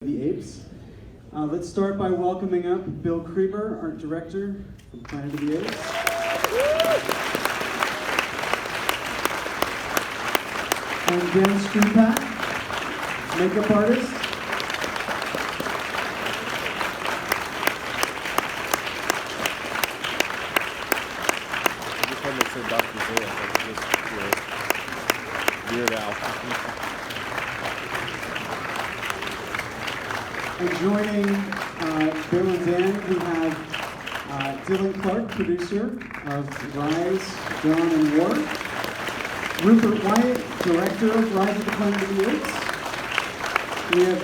The Apes. Let's start by welcoming up Bill Creber, art director from Planet of the Apes. And Dan Striepeke, makeup artist. I just wanted to say Dr. Zaius, I was just weird out. And joining Bill and Dan, we have Dylan Clark, producer of Rise, Dawn, and War. Rupert Wyatt, director of Rise of the Planet of the Apes. We have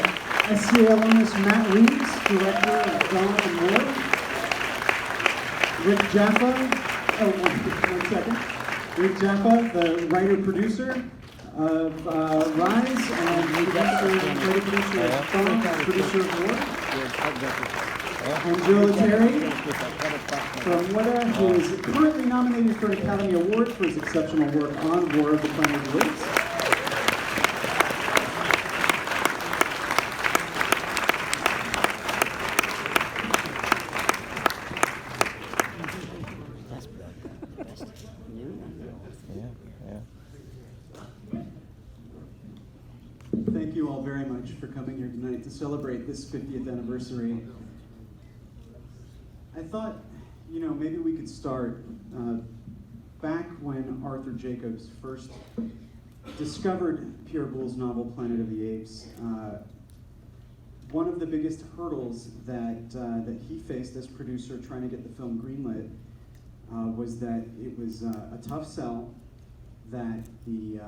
SCA alumnus Matt Reeves, director of Dawn and War. Rick Jaffa, one second. Rick Jaffa, the writer-producer of Rise, and producer of Dawn, producer of War. And Letteri from Wyatt, who is currently nominated for an Academy Award for his exceptional work on War of the Planet of the Apes. Thank you all very much for coming here tonight to celebrate this 50th anniversary. I thought, maybe we could start back when Arthur Jacobs first discovered Pierre Boulle's novel Planet of the Apes. One of the biggest hurdles that he faced as producer trying to get the film greenlit was that it was a tough sell, that the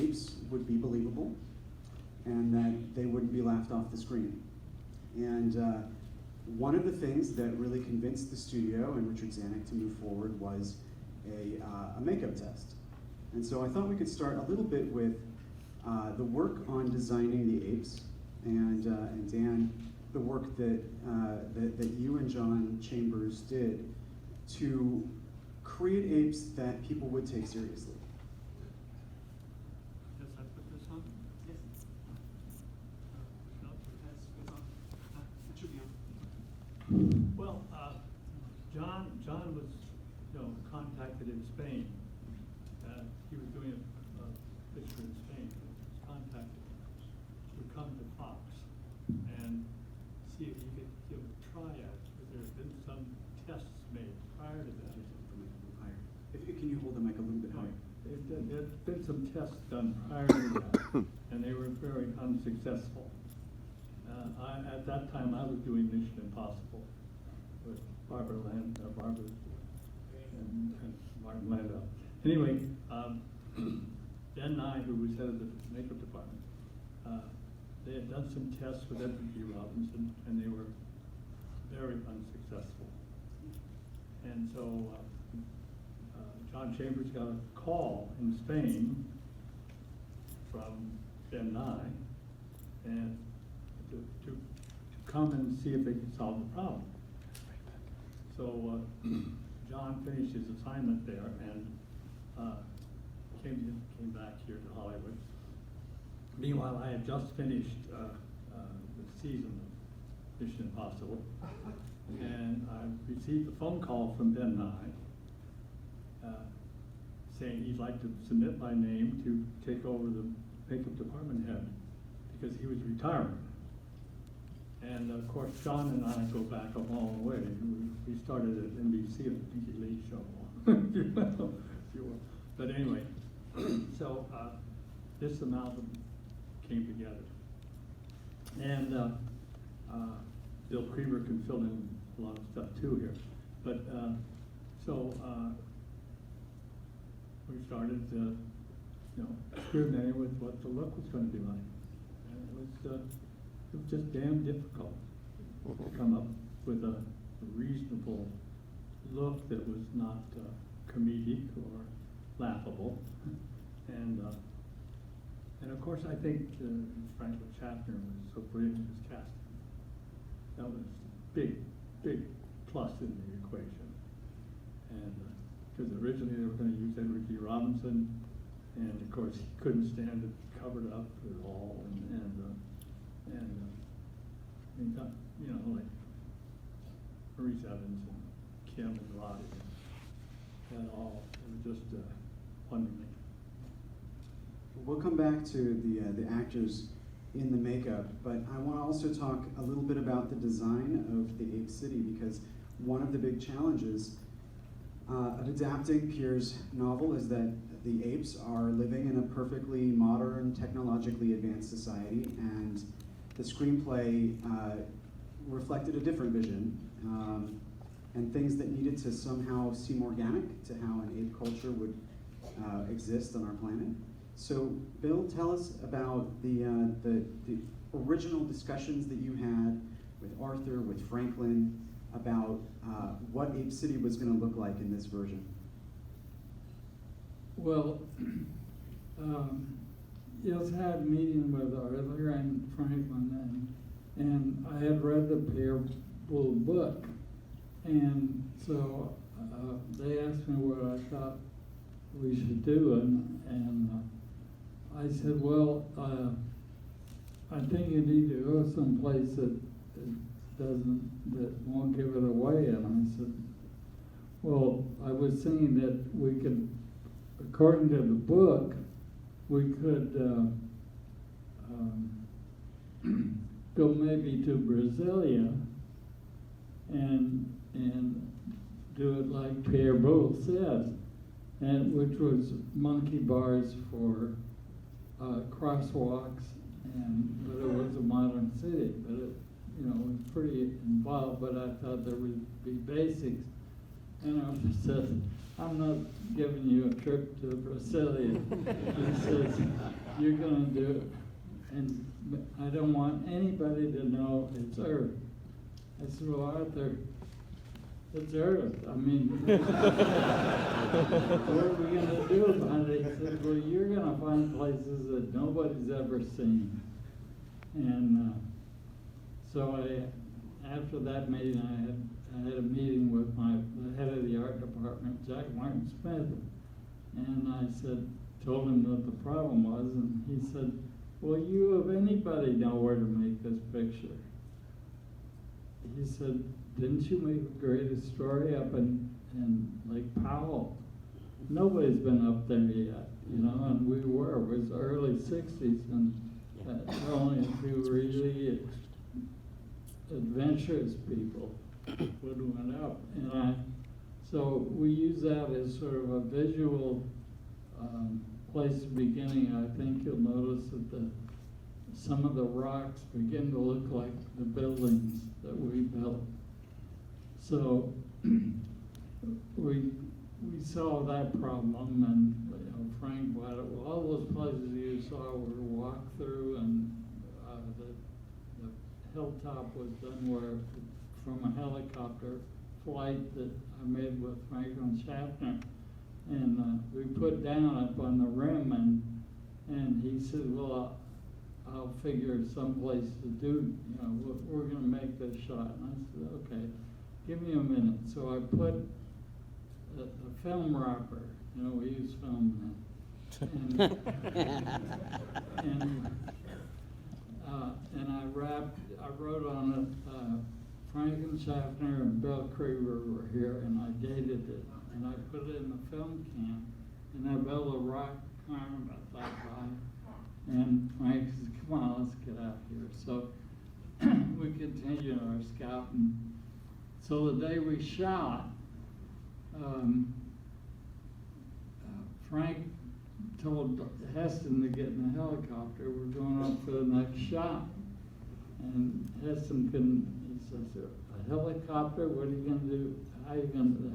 apes would be believable, and that they wouldn't be laughed off the screen. And one of the things that really convinced the studio and Richard Zanuck to move forward was a makeup test. And so I thought we could start a little bit with the work on designing the apes, and Dan, the work that you and John Chambers did to create apes that people would take seriously. Well, John was, contacted in Spain. He was doing a picture in Spain. He was contacted to come to Fox and see if he could give a try at it, because there had been some tests made prior to that. Can you hold the mic a little bit higher? There had been some tests done prior to that, and they were very unsuccessful. At that time, I was doing Mission Impossible with Barbara and Martin Landau. Anyway, Dan Nye, who was head of the makeup department, they had done some tests with Edward G. Robinson, and they were very unsuccessful. And so John Chambers got a call in Spain from Dan Nye, and to come and see if they could solve the problem. So John finished his assignment there and came back here to Hollywood. Meanwhile, I had just finished the season of Mission Impossible, and I received a phone call from Ben Nye saying he'd like to submit my name to take over the makeup department head because he was retiring. And of course, John and I go back a long way. We started at NBC at the Pinky Lee show, if you will. But anyway, so this amalgam came together. And Bill Creber can fill in a lot of stuff too here. But we started, experimenting with what the look was going to be like. And it was just damn difficult to come up with a reasonable look that was not comedic or laughable. And of course, I think Franklin Schaffner was so brilliant in his casting. That was a big plus in the equation. And because originally they were going to use Edward G. Robinson, and of course he couldn't stand it covered up at all, and You know, like Maurice Evans and Kim and Lottie and all. It was just fun to me. We'll come back to the actors in the makeup, but I want to also talk a little bit about the design of the Ape City, because one of the big challenges of adapting Pierre's novel is that the apes are living in a perfectly modern, technologically advanced society, and the screenplay reflected a different vision, and things that needed to somehow seem organic to how an ape culture would exist on our planet. So, Bill, tell us about the original discussions that you had with Arthur, with Franklin, about what Ape City was going to look like in this version. Well, Yes, I had a meeting with Arthur and Franklin, and I had read the Pierre Gould book, and so they asked me what I thought we should do, and I said, well, I think you need to go someplace that won't give it away. And I said, well, I was thinking that we could, according to the book, we could go maybe to Brasilia and do it like Pierre Gould said, and which was monkey bars for crosswalks, but it was a modern city, but it, was pretty involved, but I thought there would be basics. And Arthur said, I'm not giving you a trip to Brasilia. He says, you're gonna do it, and I don't want anybody to know it's Earth. I said, well, Arthur, it's Earth. I mean, what are we gonna do about it? He said, well, you're gonna find places that nobody's ever seen. And so after that meeting, I had a meeting with the head of the art department, Jack Martin Smith, and I told him what the problem was, and he said, well, you of anybody know where to make this picture. He said, didn't you make a great story up in Lake Powell? Nobody's been up there yet, and we were. It was early 60s, and only a few really adventurous people went up. And so we use that as sort of a visual place of beginning. I think you'll notice that some of the rocks begin to look like the buildings that we built. So we solved that problem, and Frank bought it. Well, all those places you saw were walked through, and the hilltop was done from a helicopter flight that I made with Franklin Schaffner, and we put down up on the rim, and he said, well, I'll figure someplace to do, we're going to make this shot. And I said, okay, give me a minute. So I put a film wrapper, we use film now, and I wrote on it, Franklin Schaffner and Bill Creber were here, and I dated it, and I put it in the film can, and I built a rock climb about that high, and Frank says, come on, let's get out here. So we continued our scouting. So the day we shot, Frank told Heston to get in the helicopter. We're going up for the next shot. And Heston he says, a helicopter, what are you going to do?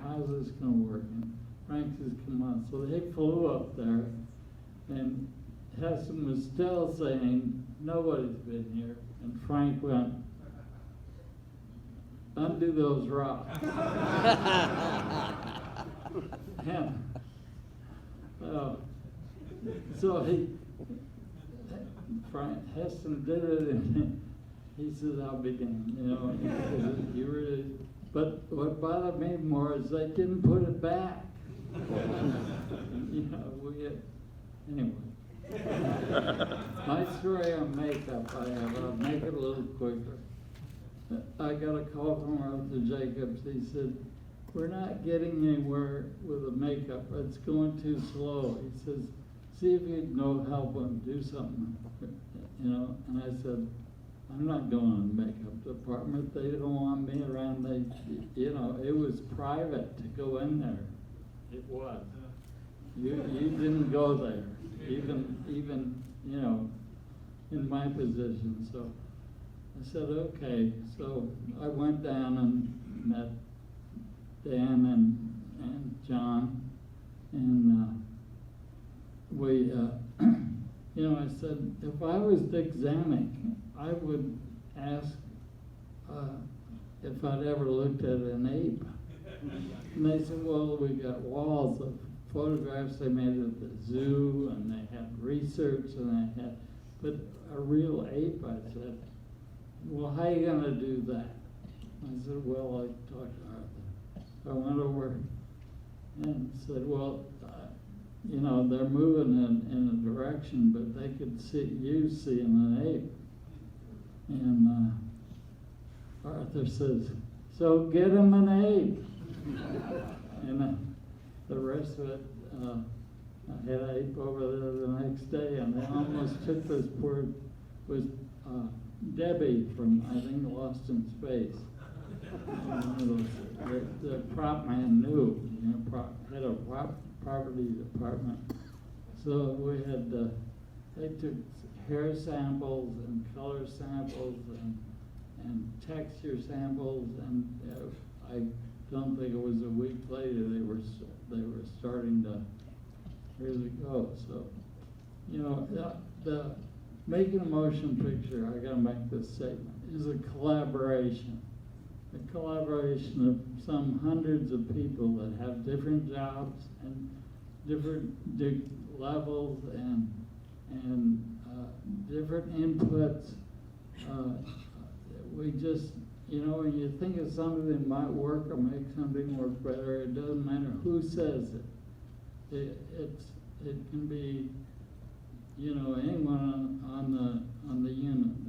How's this going to work? And Frank says, come on. So they flew up there, and Heston was still saying, nobody's been here. And Frank went, undo those rocks. And, so Heston did it, and he says, I'll be damned, you really, but what bothered me more is they didn't put it back. Anyway. My story on makeup, I'll make it a little quicker. I got a call from Arthur Jacobs. He said, we're not getting anywhere with the makeup. It's going too slow. He says, see if you can go help him do something, you know. And I said, I'm not going to the makeup department. They don't want me around. They, you know, it was private to go in there. It was. You didn't go there, even you know, in my position. So I said, okay. So I went down and met Dan and John, and we, you know, I said, if I was Dick Zanuck, I would ask if I'd ever looked at an ape. And they said, well, we got walls of photographs they made at the zoo, and they had research, and they had, but a real ape, I said, well, how you gonna do that? I said, well, I talked to Arthur. So I went over and said, well, you know, they're moving in a direction, but they could see you seeing an ape. And Arthur says, so get him an ape. And the rest of it, I had an ape over there the next day, and they almost took this poor, was Debbie from, I think, Lost in Space. The prop man knew, you know, had a property department. So we had, they took hair samples and color samples and texture samples, and I don't think it was a week later they were starting to really go. So, you know, the making a motion picture, I gotta make this statement, is a collaboration. A collaboration of some hundreds of people that have different jobs and different levels and different inputs. We just, you know, when you think of something that might work or make something work better, it doesn't matter who says it. It can be, you know, anyone on the unit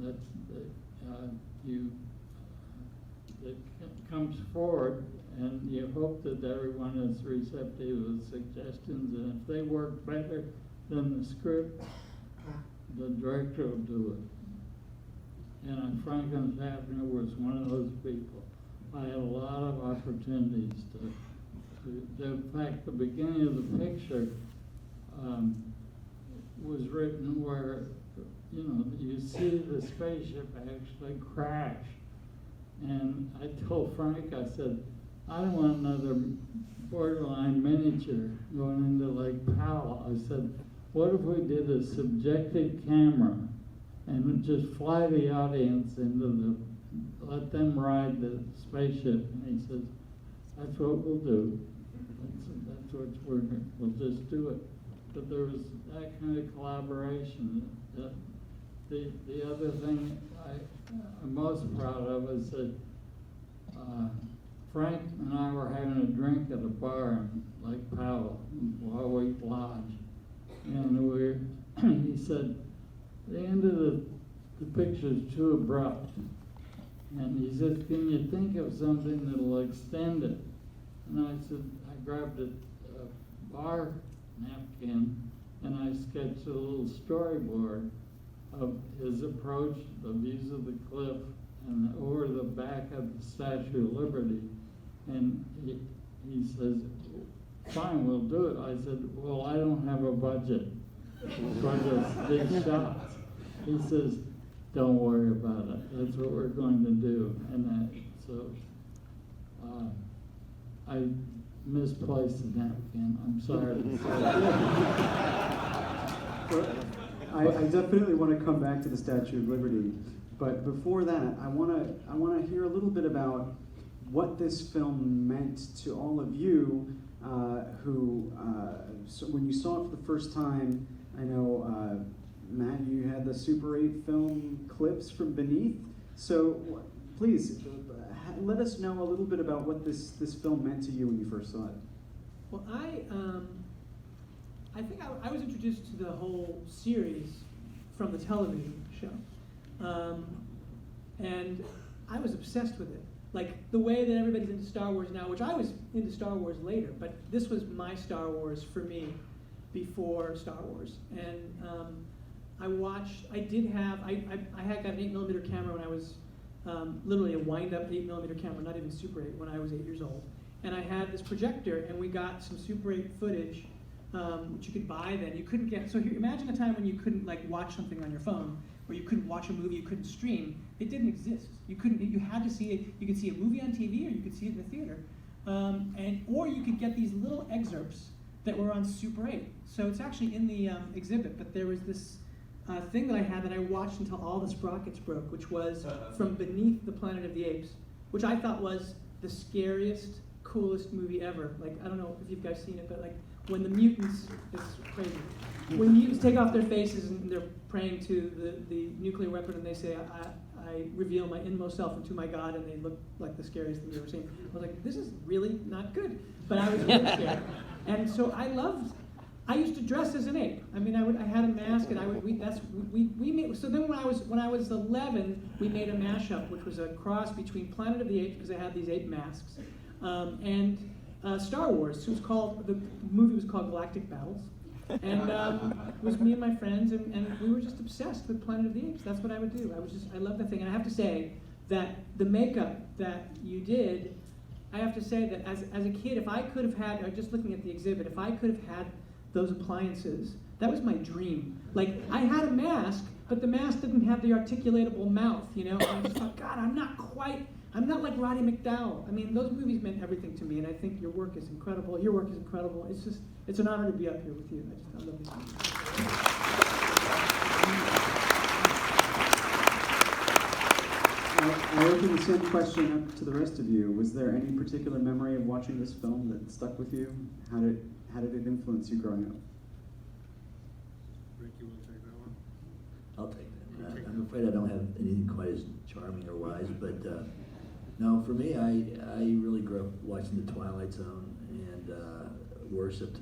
that comes forward, and you hope that everyone is receptive of suggestions, and if they work better than the script, the director will do it. And Franklin Schaffner was one of those people. I had a lot of opportunities to in fact, the beginning of the picture was written where, you know, you see the spaceship actually crash. And I told Frank, I said, I don't want another borderline miniature going into Lake Powell. I said, what if we did a subjective camera and just fly the audience into let them ride the spaceship? And he says, that's what we'll do. That's what's working. We'll just do it. But there was that kind of collaboration. The other thing I'm most proud of is that Frank and I were having a drink at a bar in Lake Powell, Wyatt Lodge, and he said, the end of the picture is too abrupt. And he said, can you think of something that'll extend it? And I said, I grabbed a bar napkin and I sketched a little storyboard of his approach, the views of the cliff, and over the back of the Statue of Liberty. And he says, fine, we'll do it. I said, well, I don't have a budget for this big shots. He says, don't worry about it. That's what we're going to do. And so I misplaced the napkin. I'm sorry to say. I definitely want to come back to the Statue of Liberty, but before that, I want to hear a little bit about what this film meant to all of you who, so when you saw it for the first time. I know, Matt, you had the Super 8 film clips from Beneath, so please let us know a little bit about what this film meant to you when you first saw it. Well, I think I was introduced to the whole series from the television show. And I was obsessed with it. Like the way that everybody's into Star Wars now, which I was into Star Wars later, but this was my Star Wars for me before Star Wars. And I had got an 8mm camera when I was literally a wind-up 8mm camera, not even Super 8, when I was 8 years old. And I had this projector, and we got some Super 8 footage, which you could buy then. You couldn't get, so here, imagine a time when you couldn't like watch something on your phone, or you couldn't watch a movie, you couldn't stream. It didn't exist. You had to see it. You could see a movie on TV, or you could see it in the theater. Or you could get these little excerpts that were on Super 8. So it's actually in the exhibit, but there was this thing that I had that I watched until all the sprockets broke, which was From Beneath the Planet of the Apes, which I thought was the scariest, coolest movie ever. Like, I don't know if you guys seen it, but like when the mutants, it's crazy. When mutants take off their faces and they're praying to the nuclear weapon and they say, I reveal my inmost self into my God, and they look like the scariest thing you've ever seen. I was like, this is really not good. But I was really scared. And so I used to dress as an ape. I mean, I had a mask, and we made. So then when I was 11, we made a mashup, which was a cross between Planet of the Apes, because I had these ape masks, and Star Wars. The movie was called Galactic Battles, and it was me and my friends, and we were just obsessed with Planet of the Apes. That's what I would do. I loved the thing, and I have to say that the makeup that you did, I have to say that as a kid, if I could have had, just looking at the exhibit, if I could have had those appliances, that was my dream. Like, I had a mask, but the mask didn't have the articulatable mouth, you know? And I just thought, God, I'm not like Roddy McDowell. I mean, those movies meant everything to me, and I think your work is incredible. Your work is incredible. It's an honor to be up here with you. I love these movies. I open the same question up to the rest of you. Was there any particular memory of watching this film that stuck with you? How did it influence you growing up? Rick, you want to take that one? I'll take that. I'm afraid I don't have anything quite as charming or wise, but no, for me, I really grew up watching The Twilight Zone and worshipped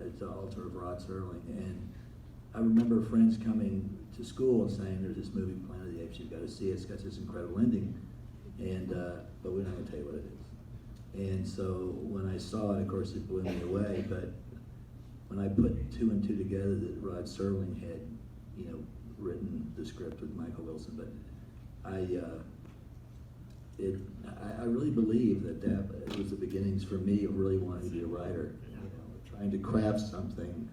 at the altar of Rod Serling. And I remember friends coming to school and saying, "There's this movie, Planet of the Apes, you've got to see it. It's got this incredible ending." And but we're not going to tell you what it is. And so when I saw it, of course, it blew me away. But when I put two and two together, that Rod Serling had, written the script with Michael Wilson, but I really believe that was the beginnings for me of really wanting to be a writer. Trying to craft something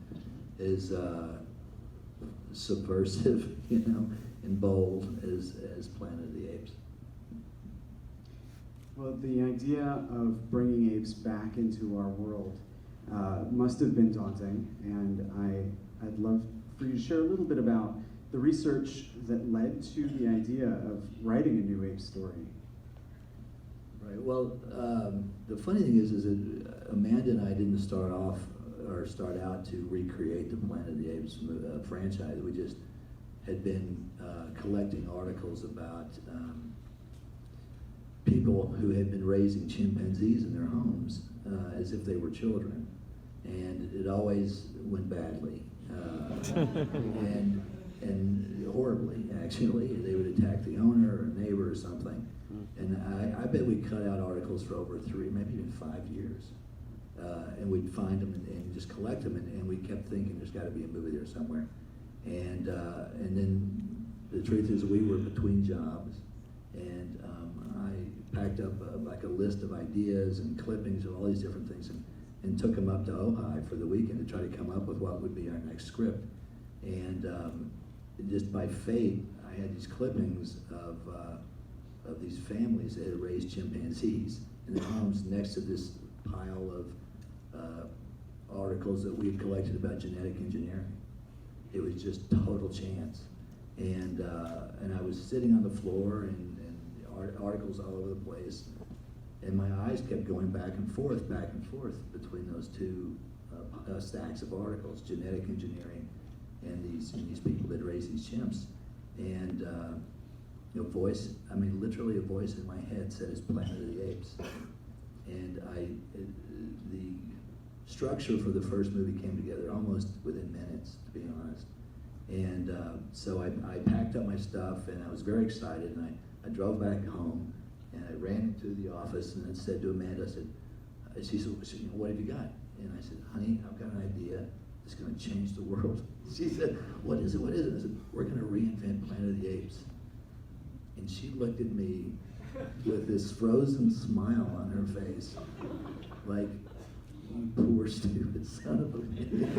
is subversive, and bold as Planet of the Apes. Well, the idea of bringing apes back into our world must have been daunting, and I'd love for you to share a little bit about the research that led to the idea of writing a new ape story. Right. Well, the funny thing is that Amanda and I didn't start out to recreate the Planet of the Apes franchise. We just had been collecting articles about people who had been raising chimpanzees in their homes as if they were children, and it always went badly and horribly. Actually, they would attack the owner or a neighbor or something. And I bet we cut out articles for over 3, maybe even 5 years. And we'd find them and just collect them, and we kept thinking there's got to be a movie there somewhere. And then the truth is we were between jobs, and I packed up like a list of ideas and clippings of all these different things and took them up to Ojai for the weekend to try to come up with what would be our next script. And just by fate, I had these clippings of these families that had raised chimpanzees in their homes next to this pile of articles that we had collected about genetic engineering. It was just total chance. And I was sitting on the floor and articles all over the place, and my eyes kept going back and forth between those two stacks of articles, genetic engineering and these people that raise these chimps. And literally a voice in my head said, "It's Planet of the Apes." And the structure for the first movie came together almost within minutes, to be honest. And so I packed up my stuff, and I was very excited, and I drove back home, and I ran into the office, and I said to Amanda, I said, she said, you know, what have you got? And I said, honey, I've got an idea that's going to change the world. She said, what is it? What is it? I said, we're going to reinvent Planet of the Apes. And she looked at me with this frozen smile on her face, like, you poor stupid son of a bitch.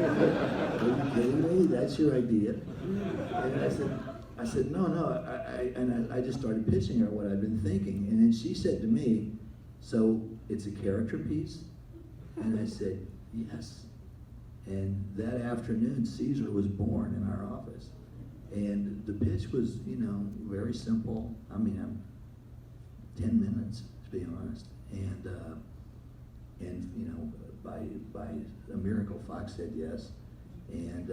Are you kidding me? That's your idea? And I said, no, I just started pitching her what I'd been thinking. And then she said to me, so it's a character piece? And I said, yes. And that afternoon, Caesar was born in our office. And the pitch was, you know, very simple. I mean, 10 minutes, to be honest. And you know, by a miracle, Fox said yes. And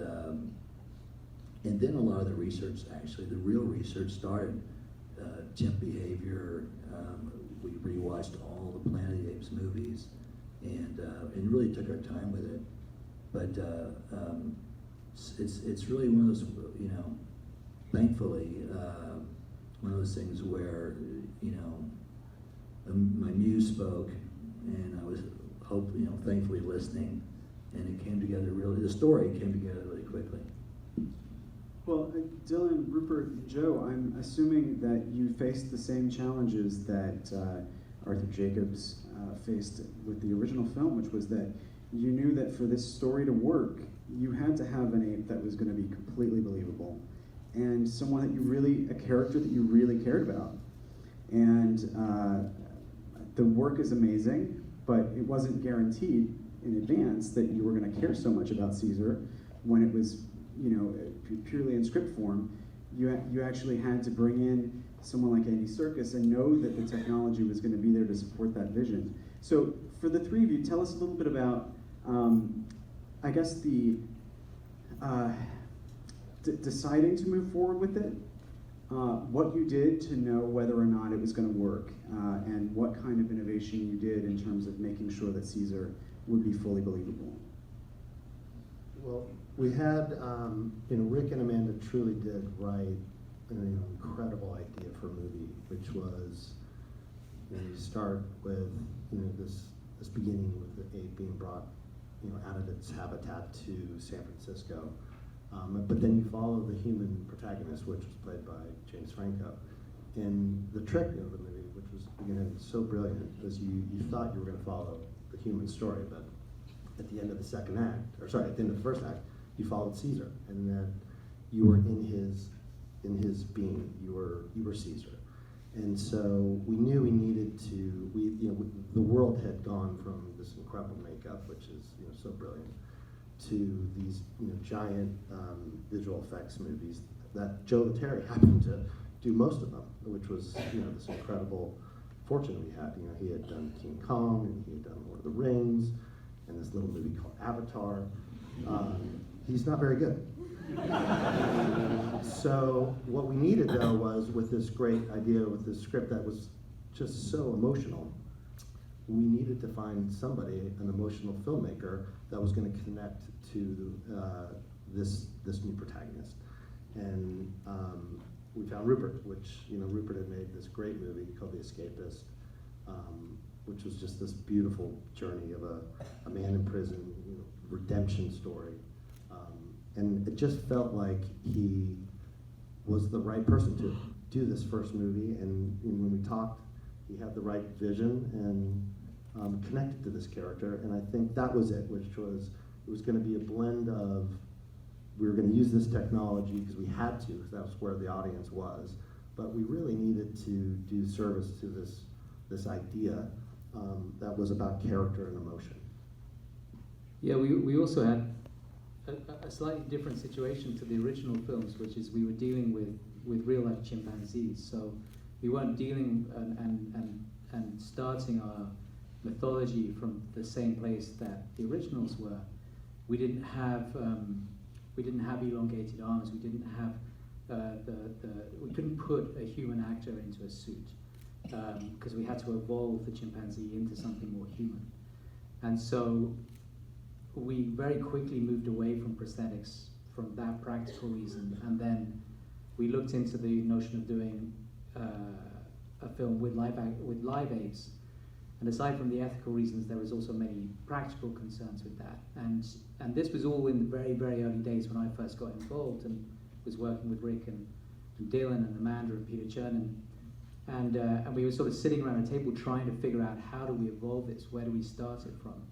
then a lot of the research, actually, the real research started. Chimp behavior. We rewatched all the Planet of the Apes movies, and really took our time with it. But it's really one of those, you know, thankfully, one of those things where, you know, my muse spoke, and I was thankfully listening, and it came together really. The story came together really quickly. Well, Dylan, Rupert, Joe, I'm assuming that you faced the same challenges that Arthur Jacobs faced with the original film, which was that you knew that for this story to work, you had to have an ape that was going to be completely believable, and someone that a character that you really cared about. And the work is amazing, but it wasn't guaranteed in advance that you were going to care so much about Caesar when it was, you know, purely in script form. You actually had to bring in someone like Andy Serkis and know that the technology was going to be there to support that vision. So for the three of you, tell us a little bit about, I guess, the deciding to move forward with it, what you did to know whether or not it was going to work, and what kind of innovation you did in terms of making sure that Caesar would be fully believable. Well, we had, Rick and Amanda truly did write an incredible idea for a movie, which was, you start with, this beginning with the ape being brought, out of its habitat to San Francisco. But then you follow the human protagonist, which was played by James Franco. And the trick of the movie, which was, again, so brilliant, was you thought you were going to follow the human story, but at the end of the second act, at the end of the first act, you followed Caesar, and that you were in his being. You were Caesar, and so we knew we needed to. The world had gone from this incredible makeup, which is so brilliant, to these giant visual effects movies that Joe Letteri happened to do most of them, which was this incredible fortune we had. He had done King Kong, and he had done Lord of the Rings, and this little movie called Avatar. He's not very good. So what we needed, though, was with this great idea, with this script that was just so emotional, we needed to find somebody, an emotional filmmaker, that was going to connect to this new protagonist. And we found Rupert, which, Rupert had made this great movie called The Escapist, which was just this beautiful journey of a man in prison, redemption story. And it just felt like he was the right person to do this first movie. And when we talked, he had the right vision and connected to this character. And I think that was it, which was, it was going to be a blend of, we were going to use this technology because we had to, because that was where the audience was. But we really needed to do service to this idea that was about character and emotion. Yeah, we also had a slightly different situation to the original films, which is we were dealing with real life chimpanzees. So we weren't dealing and starting our mythology from the same place that the originals were. We didn't have elongated arms. We didn't have we couldn't put a human actor into a suit because we had to evolve the chimpanzee into something more human. And so we very quickly moved away from prosthetics from that practical reason, and then we looked into the notion of doing a film with live apes. And aside from the ethical reasons, there was also many practical concerns with that. And this was all in the very, very early days when I first got involved and was working with Rick and Dylan and Amanda and Peter Chernin. And we were sort of sitting around a table trying to figure out how do we evolve this, where do we start it from?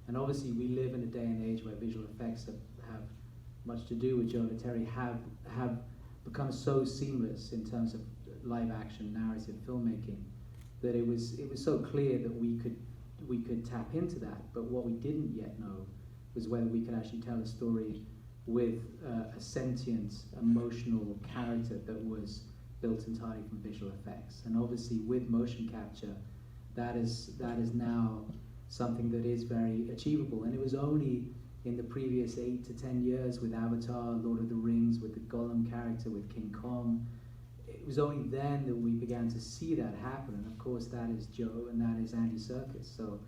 And obviously we live in a day and age where visual effects have much to do with Joe Letteri, have become so seamless in terms of live action narrative filmmaking that it was so clear that we could tap into that. But what we didn't yet know was whether we could actually tell a story with a sentient, emotional character that was built entirely from visual effects. And obviously with motion capture, that is now something that is very achievable. And it was only in the previous 8 to 10 years with Avatar, Lord of the Rings, with the Gollum character, with King Kong, it was only then that we began to see that happen. And of course that is Joe and that is Andy Serkis. So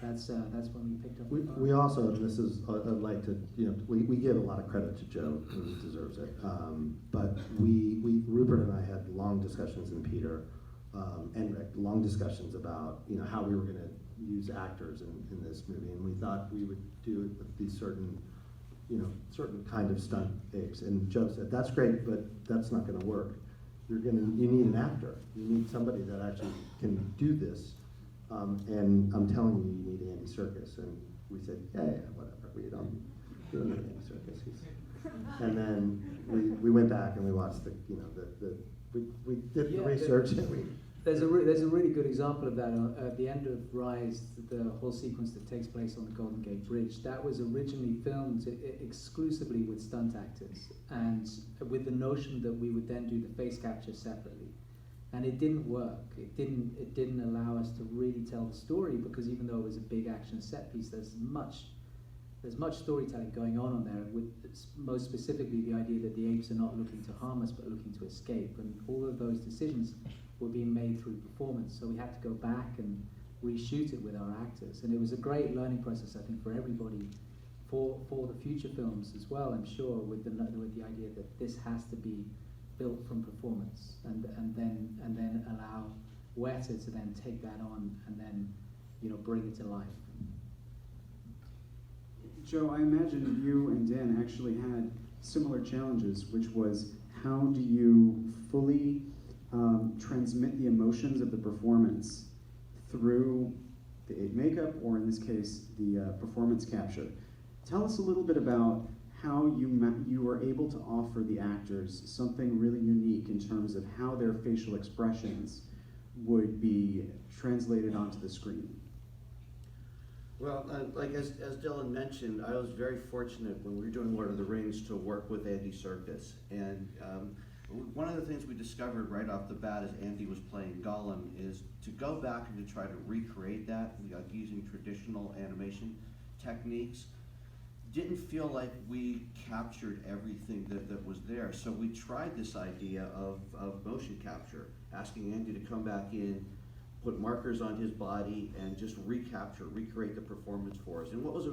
that's when we picked up the phone. We also, and this is, I'd like to, we give a lot of credit to Joe, and he deserves it. But Rupert and I had long discussions, and Peter, and Rick, long discussions about, how we were going to use actors in this movie, and we thought we would do it with these certain kind of stunt apes. And Joe said, "That's great, but that's not going to work. You need an actor. You need somebody that actually can do this. And I'm telling you, you need Andy Serkis." And we said, yeah, whatever. We don't need Andy Serkis. And then we went back and we watched we did the research and There's a really good example of that at the end of Rise, the whole sequence that takes place on the Golden Gate Bridge. That was originally filmed exclusively with stunt actors, and with the notion that we would then do the face capture separately. And it didn't work. It didn't allow us to really tell the story, because even though it was a big action set piece, there's much storytelling going on there, with most specifically the idea that the apes are not looking to harm us but looking to escape, and all of those decisions were being made through performance. So we had to go back and reshoot it with our actors, and it was a great learning process, I think, for everybody, for the future films as well. I'm sure with the idea that this has to be built from performance, and then allow Wyatt to then take that on and then bring it to life. Joe, I imagine you and Dan actually had similar challenges, which was how do you fully transmit the emotions of the performance through the ape makeup, or in this case, the performance capture. Tell us a little bit about how you were able to offer the actors something really unique in terms of how their facial expressions would be translated onto the screen. Well, like as Dylan mentioned, I was very fortunate when we were doing Lord of the Rings to work with Andy Serkis. And one of the things we discovered right off the bat as Andy was playing Gollum is to go back and to try to recreate that using traditional animation techniques. Didn't feel like we captured everything that was there. So we tried this idea of motion capture, asking Andy to come back in, put markers on his body, and just recreate the performance for us. And what was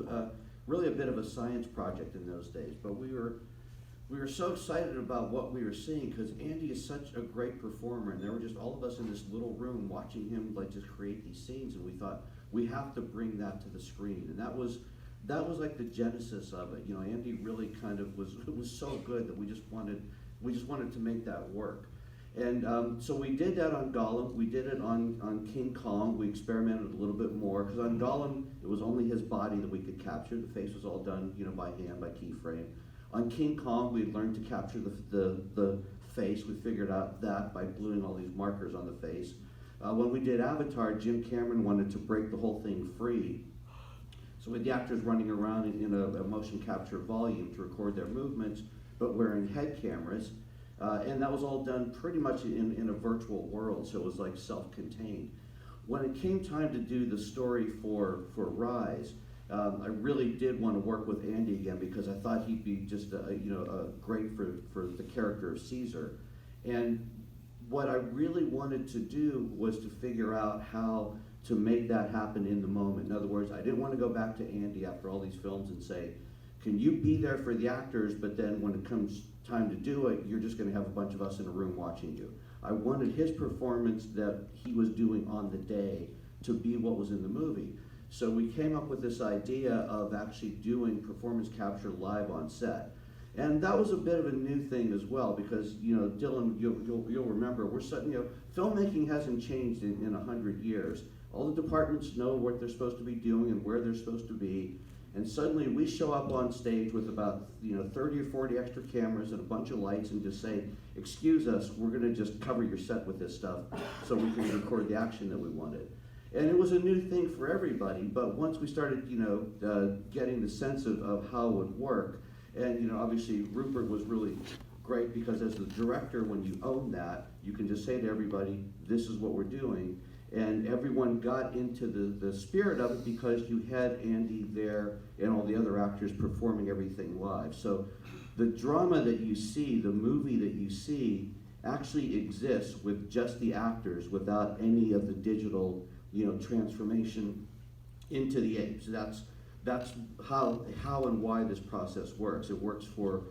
really a bit of a science project in those days, but we were so excited about what we were seeing, because Andy is such a great performer, and there were just all of us in this little room watching him just create these scenes, and we thought, we have to bring that to the screen. And that was like the genesis of it. Andy really kind of was so good that we just wanted to make that work. And so we did that on Gollum. We did it on King Kong. We experimented a little bit more, because on Gollum, it was only his body that we could capture. The face was all done, by hand, by keyframe. On King Kong, we learned to capture the face. We figured out that by gluing all these markers on the face. When we did Avatar, Jim Cameron wanted to break the whole thing free. So with the actors running around in a motion capture volume to record their movements, but wearing head cameras. And that was all done pretty much in a virtual world, so it was like self-contained. When it came time to do the story for Rise, I really did want to work with Andy again, because I thought he'd be just great for the character of Caesar. And what I really wanted to do was to figure out how to make that happen in the moment. In other words, I didn't want to go back to Andy after all these films and say, can you be there for the actors, but then when it comes time to do it, you're just going to have a bunch of us in a room watching you. I wanted his performance that he was doing on the day to be what was in the movie. So we came up with this idea of actually doing performance capture live on set. And that was a bit of a new thing as well, because, you know, Dylan, you'll remember, filmmaking hasn't changed in 100 years. All the departments know what they're supposed to be doing and where they're supposed to be. And suddenly we show up on stage with about 30 or 40 extra cameras and a bunch of lights and just say, excuse us, we're gonna just cover your set with this stuff so we can record the action that we wanted. And it was a new thing for everybody, but once we started getting the sense of how it would work, and obviously Rupert was really great, because as the director, when you own that, you can just say to everybody, this is what we're doing. And everyone got into the spirit of it because you had Andy there and all the other actors performing everything live. So the drama that you see, the movie that you see, actually exists with just the actors, without any of the digital transformation into the apes. That's how and why this process works. It works for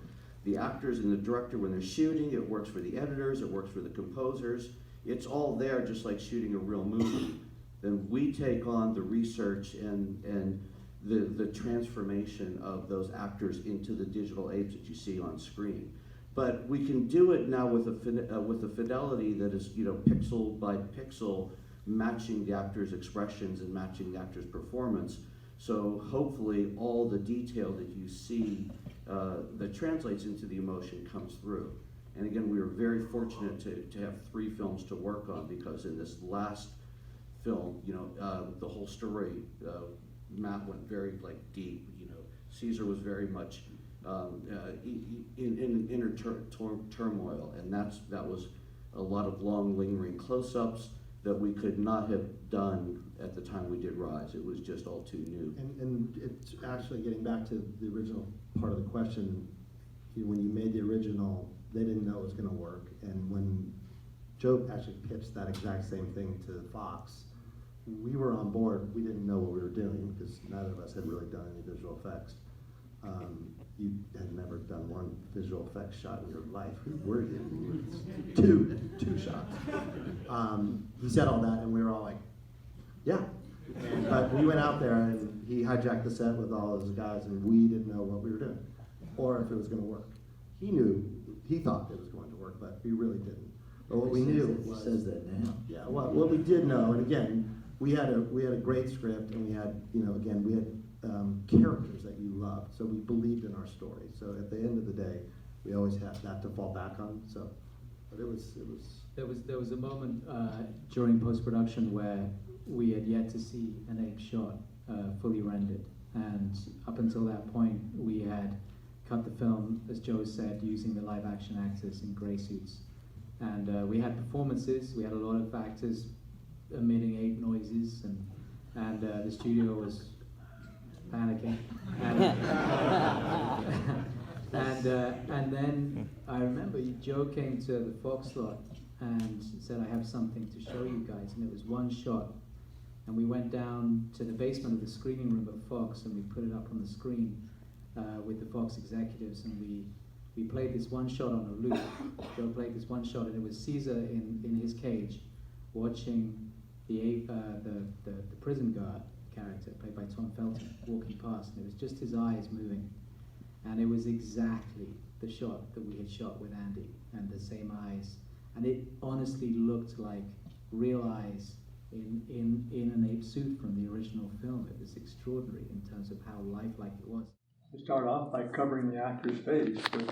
the actors and the director when they're shooting. It works for the editors. It works for the composers. It's all there, just like shooting a real movie. Then we take on the research and the transformation of those actors into the digital apes that you see on screen. But we can do it now with a fidelity that is, pixel by pixel, matching the actors' expressions and matching the actors' performance. So hopefully all the detail that you see that translates into the emotion comes through. And again, we were very fortunate to have 3 films to work on, because in this last film, the whole story, Matt went very deep. Caesar was very much in inner turmoil, and that was a lot of long, lingering close-ups that we could not have done at the time we did Rise. It was just all too new. And it's actually getting back to the original part of the question. When you made the original, they didn't know it was going to work, and when Joe actually pitched that exact same thing to Fox, we were on board. We didn't know what we were doing, because neither of us had really done any visual effects. You had never done one visual effects shot in your life. Who were you? Two shots. He said all that, and we were all like, yeah. But we went out there, and he hijacked the set with all his guys, and we didn't know what we were doing, or if it was going to work. He thought it was going to work, but we really didn't. But what we knew was, he says that now. Yeah, well, what we did know, and again, we had a great script, and we had, we had characters that you loved, so we believed in our story. So at the end of the day, we always had that to fall back on. So, but it was. There was a moment during post-production where we had yet to see an ape shot fully rendered, and up until that point, we had cut the film, as Joe said, using the live-action actors in grey suits, and we had performances. We had a lot of actors emitting ape noises, and the studio was panicking. And then I remember Joe came to the Fox lot and said, I have something to show you guys, and it was one shot. And we went down to the basement of the screening room at Fox, and we put it up on the screen with the Fox executives, and we played this one shot on a loop. Joe played this one shot, and it was Caesar in his cage watching the ape, the prison guard character played by Tom Felton walking past, and it was just his eyes moving, and it was exactly the shot that we had shot with Andy, and the same eyes, and it honestly looked like real eyes in an ape suit from the original film. It was extraordinary in terms of how lifelike it was. We start off by covering the actor's face with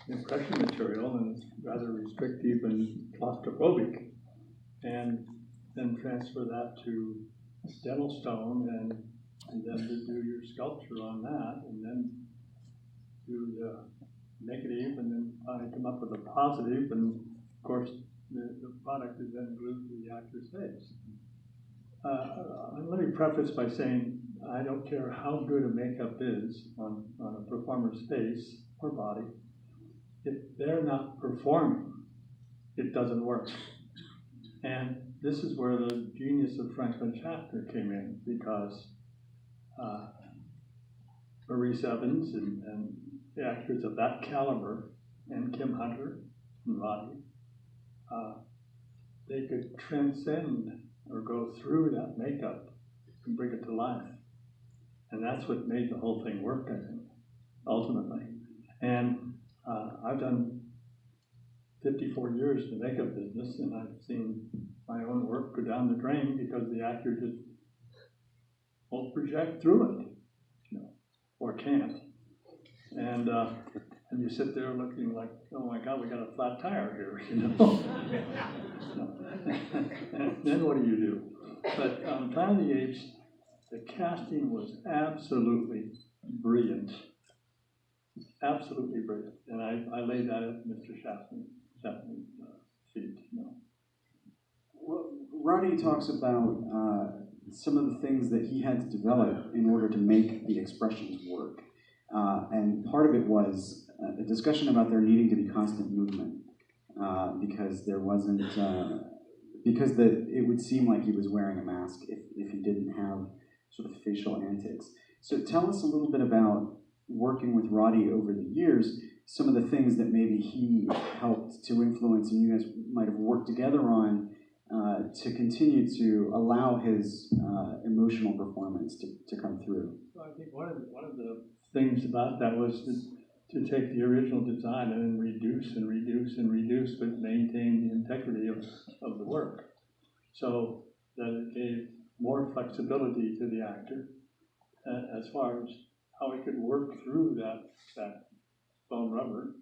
impression material, and rather restrictive and claustrophobic, and then transfer that to dental stone, and then to do your sculpture on that, and then do the negative, and then finally come up with a positive, and of course the product is then glued to the actor's face. Let me preface by saying I don't care how good a makeup is on a performer's face or body. If they're not performing, it doesn't work. And this is where the genius of Untitled Chapter came in, because Maurice Evans and the actors of that caliber, and Kim Hunter and Roddy, they could transcend or go through that makeup and bring it to life. And that's what made the whole thing work, I think, ultimately. And I've done 54 years in the makeup business, and I've seen my own work go down the drain because the actor just won't project through it, or can't. And you sit there looking like, oh my God, we got a flat tire here, And then what do you do? But Planet of the Apes, the casting was absolutely brilliant. Absolutely brilliant. And I laid that at Mr. Chapman's feet. Well, Ronnie talks about some of the things that he had to develop in order to make the expressions work. And part of it was a discussion about there needing to be constant movement because there wasn't, it would seem like he was wearing a mask if he didn't have sort of facial antics. So tell us a little bit about working with Roddy over the years, some of the things that maybe he helped to influence and you guys might have worked together on to continue to allow his emotional performance to come through. So I think one of the things about that was to take the original design and then reduce and reduce and reduce, but maintain the integrity of the work. So that it gave more flexibility to the actor as far as how he could work through that foam rubber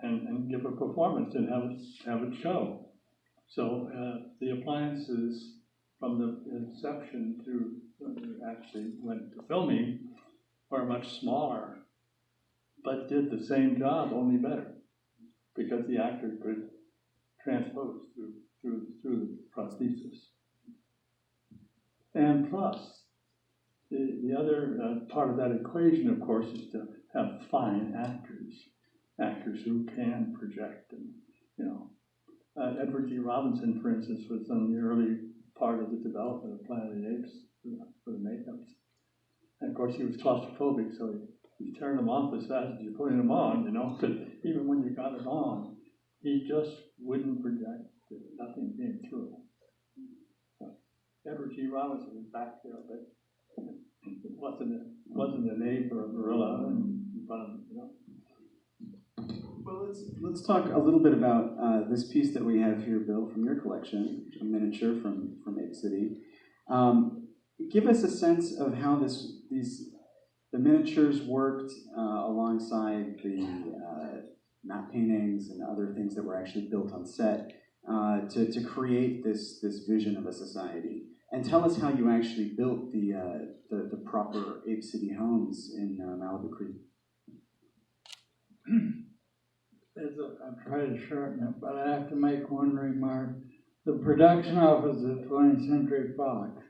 and give a performance and have it show. So the appliances from the inception to when we actually went to filming were much smaller, but did the same job, only better, because the actor could transpose through the prosthesis. And plus, the other part of that equation, of course, is to have fine actors who can project. And Edward G. Robinson, for instance, was on the early part of the development of Planet of the Apes for the makeups. And of course, he was claustrophobic, so you turn them off as fast as you're putting them on, but even when you got it on, he just wouldn't project. Nothing came through. So Edward G. Robinson was back there, but it wasn't an ape or a gorilla in front of him, Well, let's talk a little bit about this piece that we have here, Bill, from your collection, a miniature from Ape City. Give us a sense of how the miniatures worked alongside the matte paintings and other things that were actually built on set to create this vision of a society. And tell us how you actually built the proper Ape City homes in Malibu Creek. I'll try to shorten it, but I have to make one remark. The production office at 20th Century Fox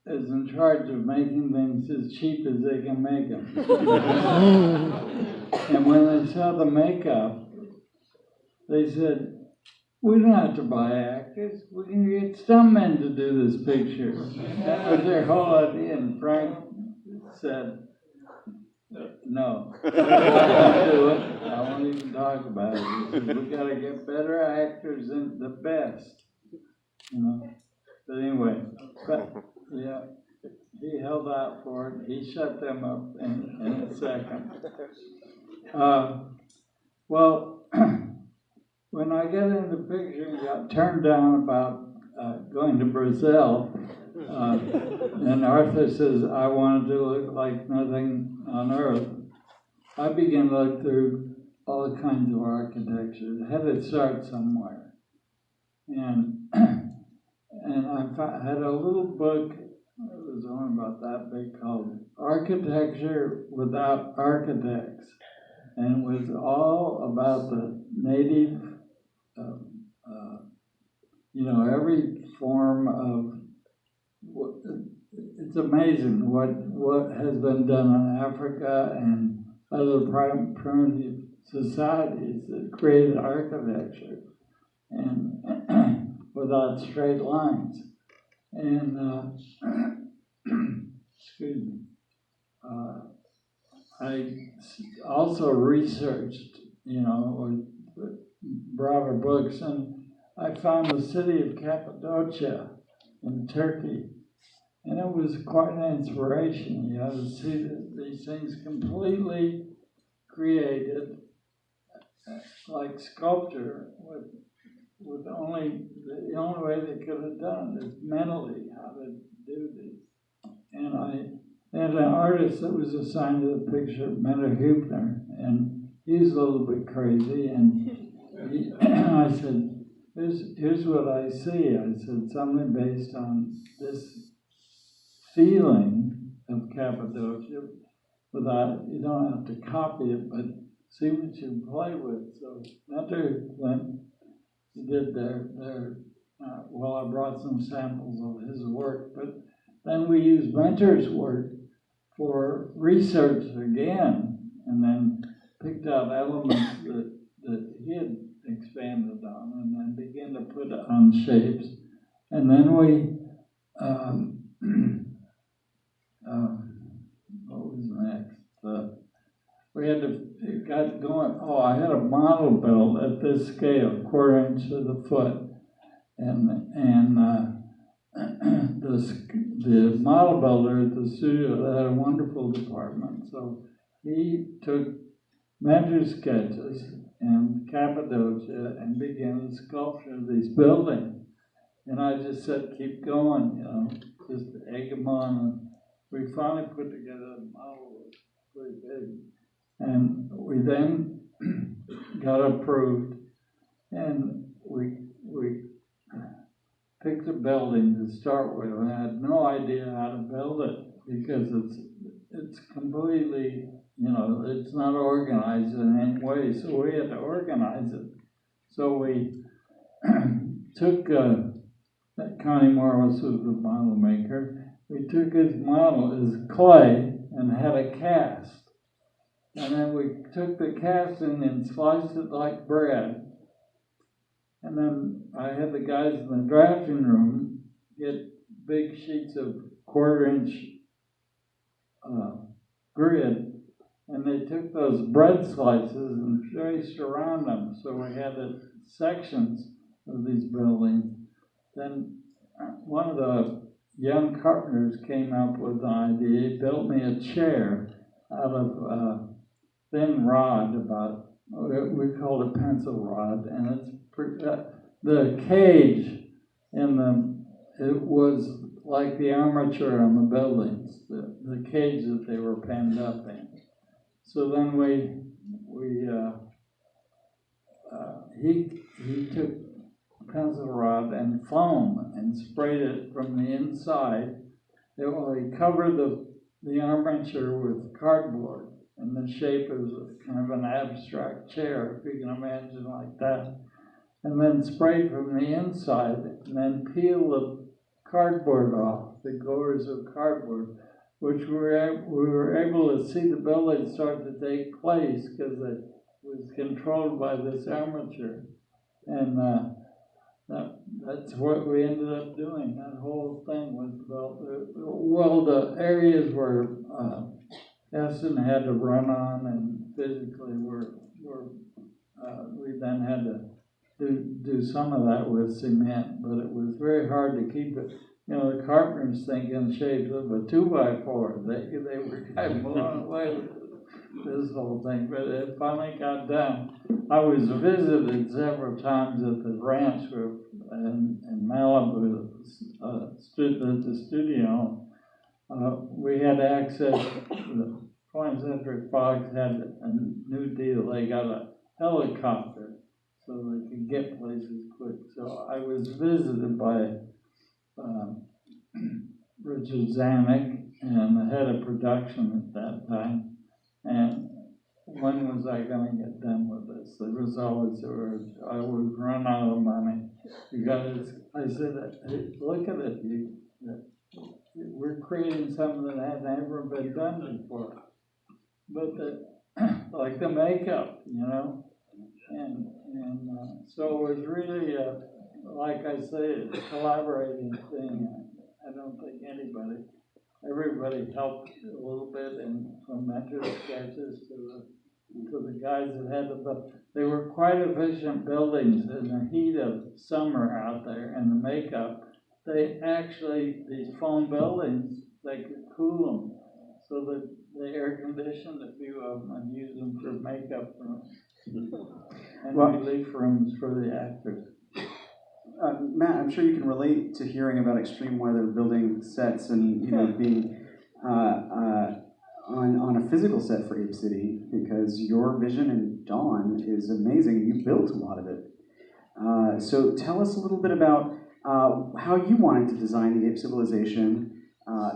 is in charge of making things as cheap as they can make them. And when they saw the makeup, they said, we don't have to buy actors. We can get stuntmen to do this picture. That was their whole idea. And Frank said, no, I won't do it. I won't even talk about it. He said, we got to get better actors and the best. But anyway, yeah, he held out for it. He shut them up in a second. Well, when I got into the picture and got turned down about going to Brazil, and Arthur says, I wanted to look like nothing on earth, I began to look through all kinds of architecture. It had to start somewhere. And I had a little book, it was only about that big, called Architecture Without Architects. And it was all about the native, every form of, it's amazing what has been done in Africa and other primitive societies that created architecture and without straight lines. And excuse me. I also researched, with broader books, and I found the city of Cappadocia in Turkey, and it was quite an inspiration, you know, to see these things completely created like sculpture with the only way they could have done it is mentally how to do these. And I had an artist that was assigned to the picture, Mentor Hubner, and he's a little bit crazy, and I said, here's what I see. I said, something based on this feeling of Cappadocia without, you don't have to copy it, but see what you play with. So Mentor went, he did well, I brought some samples of his work, but then we used Mentor's work for research again, and then picked out elements that he had expanded on, and then began to put on shapes. And then we, what was next? We had to, it got going, I had a model built at this scale, 1/4 inch to the foot, and the model builder at the studio had a wonderful department, so he took mentor sketches and Cappadocia and began the sculpture of these buildings. And I just said, keep going, you know, just egg them on. And we finally put together a model that was pretty big. And we then got approved, and we picked a building to start with. I had no idea how to build it because it's completely, you know, it's not organized in any way. So we had to organize it. So we took Connie Morris was the model maker. We took his model, his clay, and had a cast. And then we took the casting and sliced it like bread. And then I had the guys in the drafting room get big sheets of 1/4 inch grid, and they took those bread slices and traced around them. So we had the sections of these buildings. Then one of the young carpenters came up with an idea. He built me a chair out of thin rod, about, we call it pencil rod, and it's the cage it was like the armature on the buildings, the cage that they were penned up in. So then he took pencil rod and foam and sprayed it from the inside. He covered the armature with cardboard, and the shape is kind of an abstract chair, if you can imagine like that. And then sprayed from the inside, and then peeled the cardboard off, the gores of cardboard, which we were able to see the building start to take place because it was controlled by this armature. And that's what we ended up doing. That whole thing was built. Well, the areas where Essen had to run on and physically we then had to do some of that with cement, but it was very hard to keep it. You know, the carpenters think in shape of a 2x4. They were kind of blown away with this whole thing, but it finally got done. I was visited several times at the ranch in Malibu, at the studio. We had access. The 20th Century Fox had a new deal. They got a helicopter so they could get places quick. So I was visited by Richard Zanuck and the head of production at that time. And when was I going to get done with this? There was always I would run out of money. I said, hey, look at it. We're creating something that has never been done before. But like the makeup, you know, and so it was really, like I say, a collaborating thing. I don't think everybody helped a little bit, and from mentor sketches to to the guys that had them, but they were quite efficient buildings in the heat of summer out there and the makeup. They actually, these foam buildings, they could cool them so that they air conditioned a few of them and use them for makeup rooms and relief rooms for the actors. Matt, I'm sure you can relate to hearing about extreme weather building sets and being on a physical set for Ape City, because your vision in Dawn is amazing. You built a lot of it. So tell us a little bit about how you wanted to design the ape civilization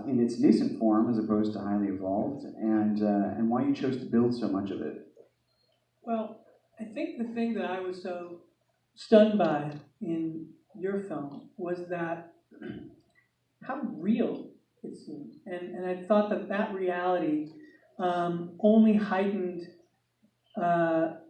in its nascent form as opposed to highly evolved, and why you chose to build so much of it. Well, I think the thing that I was so stunned by in your film was that how real it seemed. And I thought that reality only heightened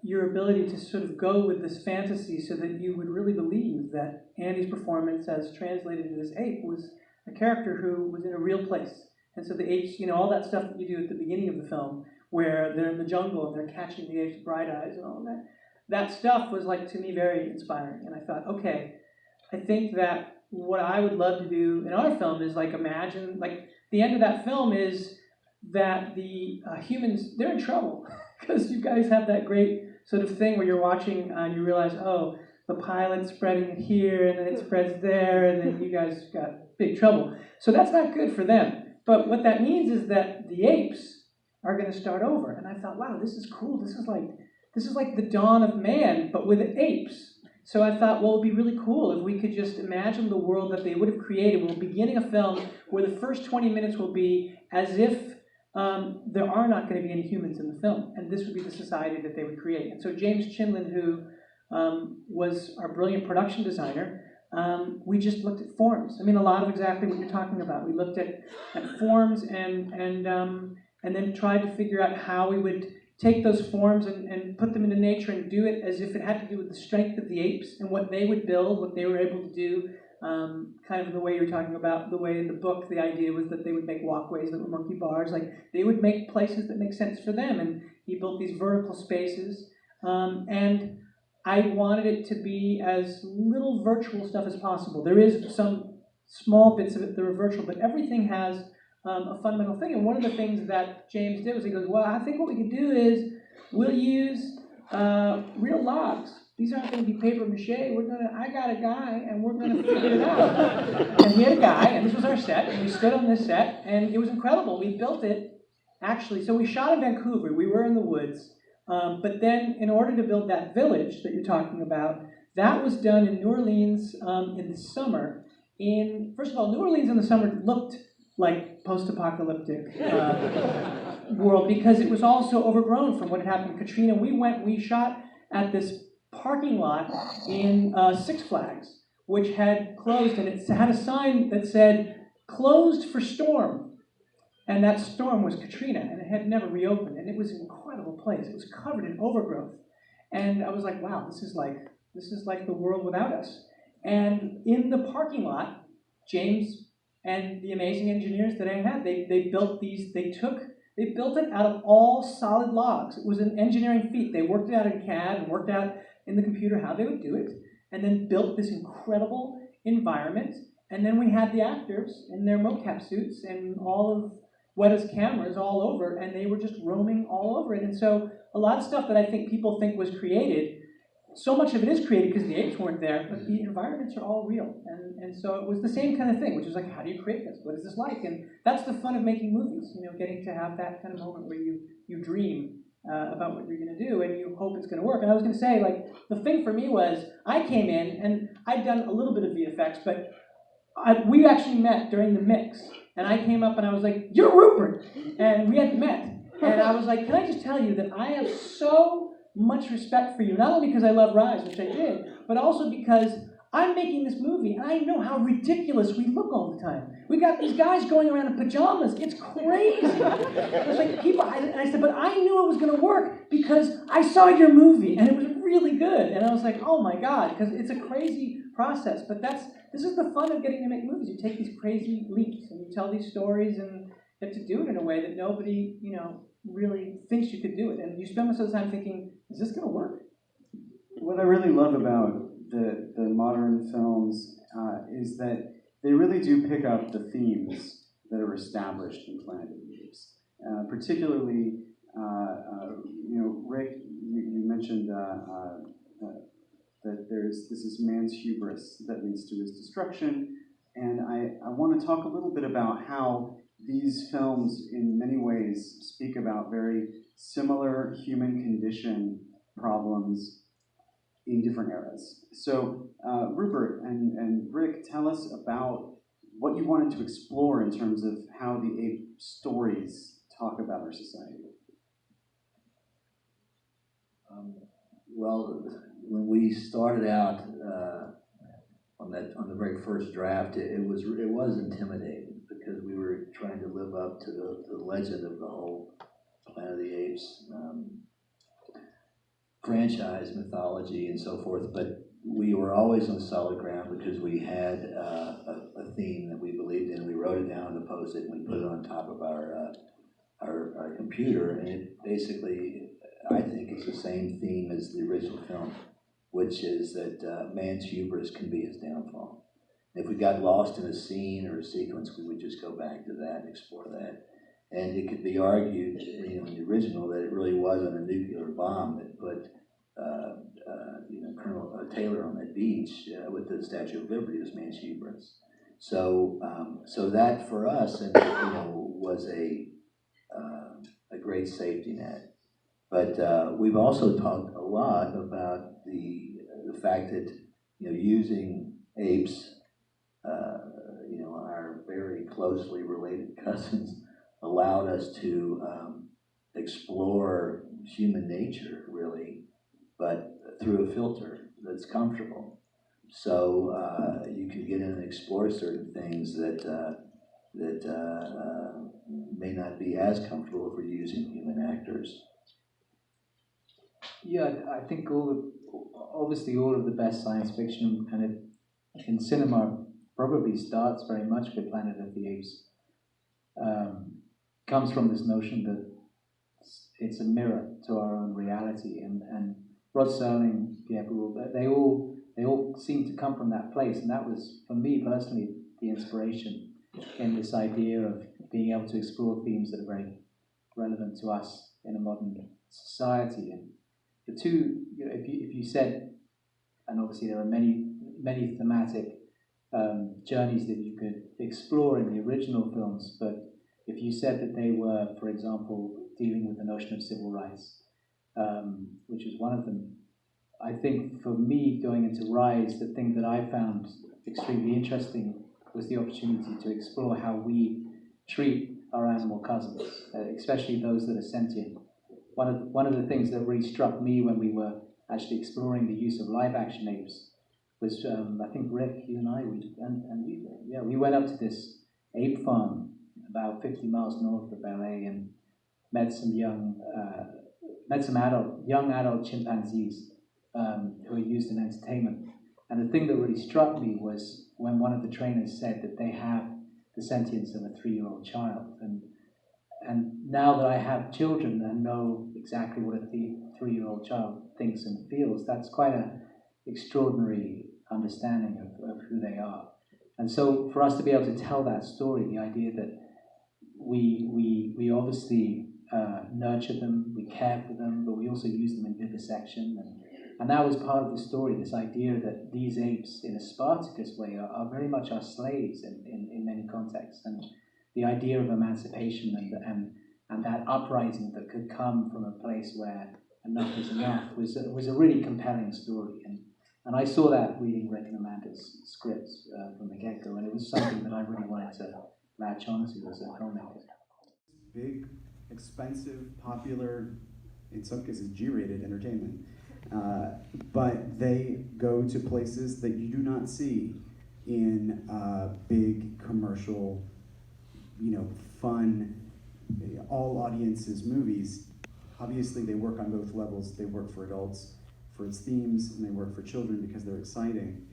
your ability to sort of go with this fantasy so that you would really believe that Andy's performance as translated into this ape was a character who was in a real place. And so the apes, all that stuff that you do at the beginning of the film where they're in the jungle and they're catching the apes' bright eyes and all that, that stuff was, like, to me, very inspiring. And I thought, okay, I think that what I would love to do in our film is, like, imagine, like, the end of that film is that the humans, they're in trouble because you guys have that great sort of thing where you're watching and you realize, oh, the pilot's spreading it here and then it spreads there and then you guys got big trouble. So that's not good for them. But what that means is that the apes are going to start over. And I thought, wow, this is cool. This is like the dawn of man, but with apes. So I thought, well, it would be really cool if we could just imagine the world that they would have created. We're beginning a film where the first 20 minutes will be as if there are not going to be any humans in the film. And this would be the society that they would create. And so James Chinlin, who was our brilliant production designer, we just looked at forms. I mean, a lot of exactly what you're talking about. We looked at forms and then tried to figure out how we would take those forms and put them into nature and do it as if it had to do with the strength of the apes and what they would build, what they were able to do, kind of in the way you were talking about, the way in the book the idea was that they would make walkways that were monkey bars, like they would make places that make sense for them, and he built these vertical spaces, and I wanted it to be as little virtual stuff as possible. There is some small bits of it that are virtual, but everything has a fundamental thing. And one of the things that James did was he goes, well, I think what we could do is we'll use real logs. These aren't going to be paper mache. I got a guy, and we're going to figure it out. And he had a guy, and this was our set, and we stood on this set, and it was incredible. We built it, actually. So we shot in Vancouver. We were in the woods. But then, in order to build that village that you're talking about, that was done in New Orleans in the summer. First of all, New Orleans in the summer looked like post-apocalyptic world because it was also overgrown from what had happened in Katrina. We shot at this parking lot in Six Flags, which had closed, and it had a sign that said, "Closed for storm." And that storm was Katrina, and it had never reopened, and it was an incredible place. It was covered in overgrowth. And I was like, wow, this is like the world without us. And in the parking lot, James and the amazing engineers that I had, they built it out of all solid logs. It was an engineering feat. They worked it out in CAD and worked out in the computer how they would do it, and then built this incredible environment. And then we had the actors in their mocap suits and all of Weta's cameras all over, and they were just roaming all over it. And so a lot of stuff that I think people think was created, so much of it is created because the apes weren't there, but the environments are all real. And so it was the same kind of thing, which is like, how do you create this? What is this like? And that's the fun of making movies, getting to have that kind of moment where you dream about what you're going to do and you hope it's going to work. And I was going to say, like, the thing for me was, I came in and I'd done a little bit of VFX, but we actually met during the mix. And I came up and I was like, "You're Rupert!" And we hadn't met. And I was like, "Can I just tell you that I have so much respect for you, not only because I love Rise, which I did, but also because I'm making this movie, and I know how ridiculous we look all the time. We got these guys going around in pajamas. It's crazy." It was like and I said, "But I knew it was going to work because I saw your movie, and it was really good." And I was like, "Oh my God," because it's a crazy process. But this is the fun of getting to make movies. You take these crazy leaps, and you tell these stories, and get to do it in a way that nobody, really thinks you could do it. And you spend most of the time thinking, is this going to work? What I really love about the modern films is that they really do pick up the themes that are established in Planet of the Apes. Particularly, Rick, you mentioned that this is man's hubris that leads to his destruction, and I want to talk a little bit about how these films, in many ways, speak about very similar human condition problems in different eras. So, Rupert and Rick, tell us about what you wanted to explore in terms of how the ape stories talk about our society. Well, when we started out on the very first draft, it was intimidating because we were trying to live up to the legend of the whole Planet of the Apes franchise mythology and so forth. But we were always on solid ground because we had a theme that we believed in. We wrote it down on the Post-it and we put it on top of our computer, and it basically, I think, it's the same theme as the original film, which is that man's hubris can be his downfall. If we got lost in a scene or a sequence, we would just go back to that and explore that. And it could be argued, in the original, that it really wasn't a nuclear bomb that put Colonel Taylor on that beach with the Statue of Liberty. It was man's hubris. So that for us, was a great safety net. But we've also talked a lot about the fact that using apes, our very closely related cousins, allowed us to explore human nature, really, but through a filter that's comfortable. So you can get in and explore certain things that may not be as comfortable if we're using human actors. Yeah, I think obviously all of the best science fiction kind of in cinema probably starts very much with Planet of the Apes. Comes from this notion that it's a mirror to our own reality, and Rod Serling, Pierre Gould, they all seem to come from that place, and that was, for me personally, the inspiration in this idea of being able to explore themes that are very relevant to us in a modern society. And the two, if you said, and obviously there are many thematic journeys that you could explore in the original films, but if you said that they were, for example, dealing with the notion of civil rights, which was one of them, I think for me, going into Rise, the thing that I found extremely interesting was the opportunity to explore how we treat our animal cousins, especially those that are sentient. One of the things that really struck me when we were actually exploring the use of live-action apes was, I think Rick, you and I, we went up to this ape farm about 50 miles north of LA and met some young adult chimpanzees who are used in entertainment. And the thing that really struck me was when one of the trainers said that they have the sentience of a 3-year-old child. And now that I have children and know exactly what a 3-year-old child thinks and feels, that's quite an extraordinary understanding of who they are. And so for us to be able to tell that story, the idea that we obviously nurture them, we care for them, but we also use them in vivisection. And that was part of the story, this idea that these apes, in a Spartacus way, are very much our slaves in many contexts. And the idea of emancipation and that uprising that could come from a place where enough is enough was a really compelling story. And I saw that reading Rick and Amanda's scripts from the get-go, and it was something that I really wanted to latch onto as a filmmaker. Big, expensive, popular, in some cases G-rated entertainment. But they go to places that you do not see in big commercial, fun, all audiences movies. Obviously they work on both levels. They work for adults for its themes, and they work for children because they're exciting.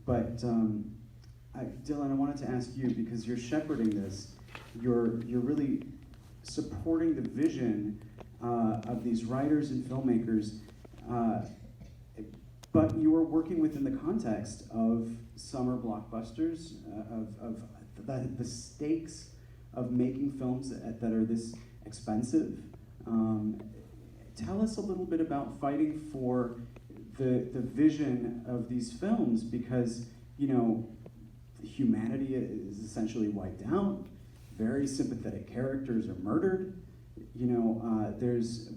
But Dylan, I wanted to ask you, because you're shepherding this, you're really supporting the vision of these writers and filmmakers, but you were working within the context of summer blockbusters, of the stakes of making films that are this expensive. Tell us a little bit about fighting for the vision of these films, because, you know, humanity is essentially wiped out. Very sympathetic characters are murdered. You know,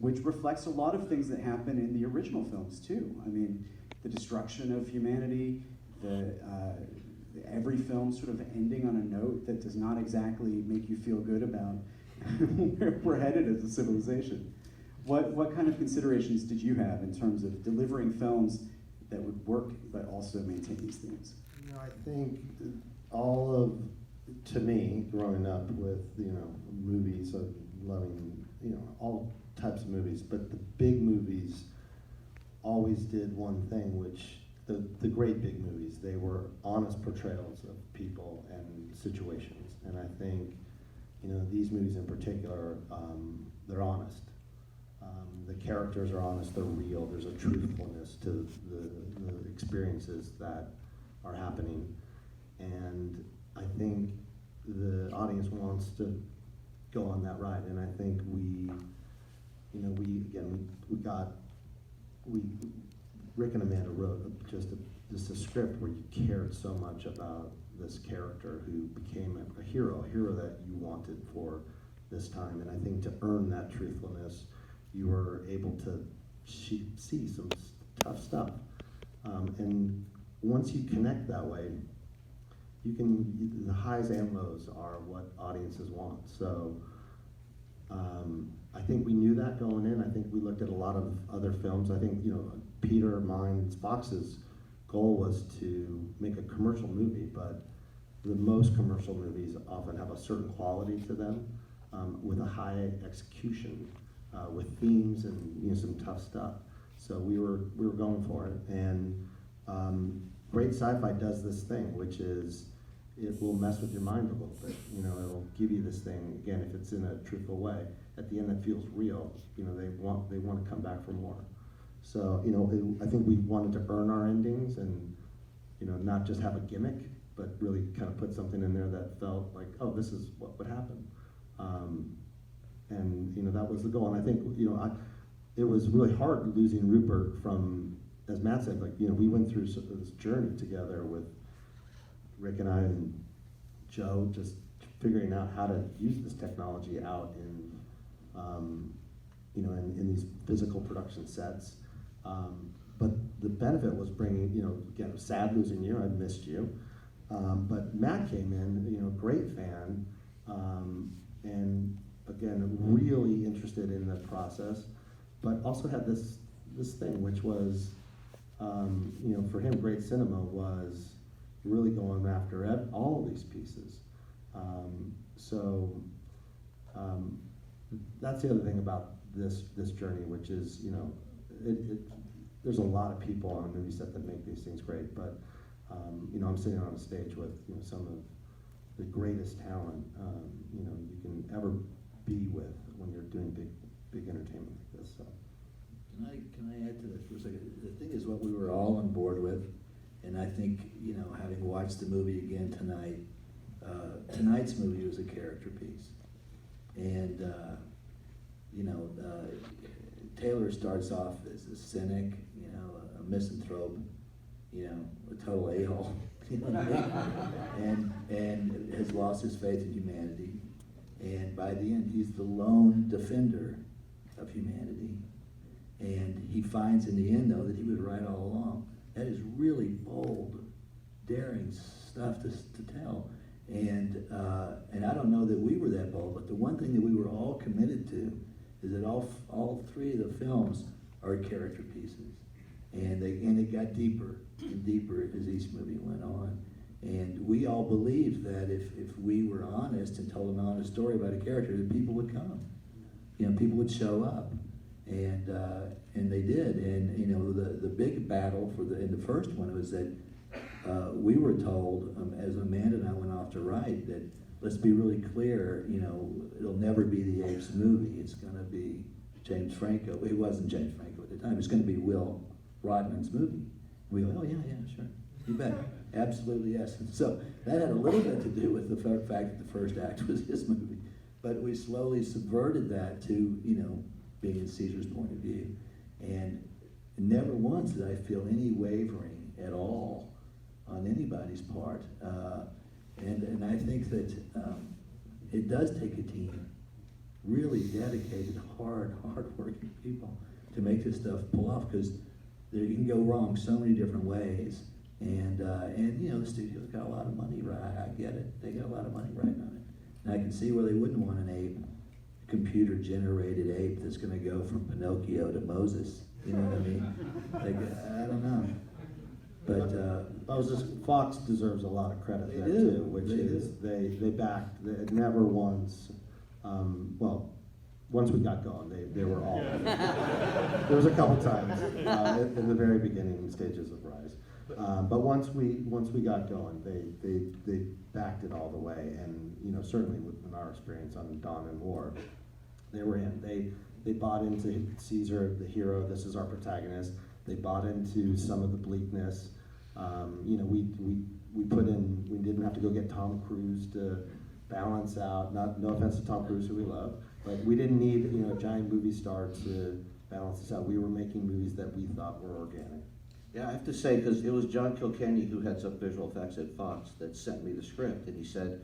which reflects a lot of things that happen in the original films too. I mean, the destruction of humanity, every film sort of ending on a note that does not exactly make you feel good about where we're headed as a civilization. What kind of considerations did you have in terms of delivering films that would work but also maintain these themes? You know, I think to me, growing up with, you know, movies, of loving, you know, all types of movies, but the big movies always did one thing, which the great big movies, they were honest portrayals of people and situations. And I think, you know, these movies in particular, they're honest. The characters are honest, they're real, there's a truthfulness to the experiences that are happening. And I think the audience wants to go on that ride. And I think Rick and Amanda wrote just a script where you cared so much about this character who became a hero that you wanted for this time. And I think to earn that truthfulness, you were able to see some tough stuff. And once you connect that way, the highs and lows are what audiences want. So I think we knew that going in. I think we looked at a lot of other films. I think, you know, Peter, mine, Fox's goal was to make a commercial movie, but the most commercial movies often have a certain quality to them, with a high execution, with themes and, you know, some tough stuff. So we were going for it. And great sci-fi does this thing, which is it will mess with your mind a little bit. You know, it'll give you this thing, again, if it's in a truthful way. At the end, that feels real. You know, they want to come back for more. So, you know, I think we wanted to earn our endings and, you know, not just have a gimmick, but really kind of put something in there that felt like, oh, this is what would happen. And, you know, that was the goal. And I think, you know, it was really hard losing Rupert from, as Matt said, like, you know, we went through this journey together with Rick and I and Joe, just figuring out how to use this technology out in, you know, in these physical production sets. But the benefit was bringing, you know, again, it was sad losing you, I missed you. But Matt came in, you know, great fan, and again, really interested in the process, but also had this thing, which was, you know, for him, great cinema was really going after all of these pieces. That's the other thing about this journey, which is, you know, there's a lot of people on a movie set that make these things great, but you know, I'm sitting on a stage with, you know, some of the greatest talent, you know, you can ever be with when you're doing big entertainment like this. So. Can I add to that for a second? The thing is, what we were all on board with, and I think, you know, having watched the movie again tonight, tonight's movie was a character piece. And, you know, Taylor starts off as a cynic, you know, a misanthrope, you know, a total a-hole, you know what I mean? And has lost his faith in humanity. And by the end, he's the lone defender of humanity. And he finds in the end, though, that he was right all along. That is really bold, daring stuff to tell. And I don't know that we were that bold, but the one thing that we were all committed to is that all three of the films are character pieces. And it got deeper and deeper as each movie went on. And we all believed that if we were honest and told an honest story about a character, that people would come. You know, people would show up. And they did. And, you know, the big battle in the first one was that we were told, as Amanda and I went off to write, that let's be really clear, it'll never be the Apes movie. It's going to be James Franco. It wasn't James Franco at the time. It's going to be Will Rodman's movie. We go, oh yeah, sure, you bet, absolutely yes. And so that had a little bit to do with the fact that the first act was his movie, but we slowly subverted that to being in Caesar's point of view, and never once did I feel any wavering at all on anybody's part. And I think that it does take a team, really dedicated, hard-working people to make this stuff pull off, because you can go wrong so many different ways. And the studio's got a lot of money, right? I get it. They got a lot of money right on it. And I can see where they wouldn't want an ape, computer-generated ape that's going to go from Pinocchio to Moses. You know what I mean? Like, I don't know. But Fox deserves a lot of credit They there do. too, which They is do. they backed, never once, once we got going, they were all in. There was a couple times in the very beginning stages of Rise, but once we got going, they backed it all the way, and certainly in our experience on Dawn and War, they were in. They bought into Caesar, the hero. This is our protagonist. They bought into some of the bleakness. We put in. We didn't have to go get Tom Cruise to balance out. No offense to Tom Cruise, who we love, but we didn't need a giant movie star to balance this out. We were making movies that we thought were organic. Yeah, I have to say, because it was John Kilkenny, who heads up visual effects at Fox, that sent me the script, and he said,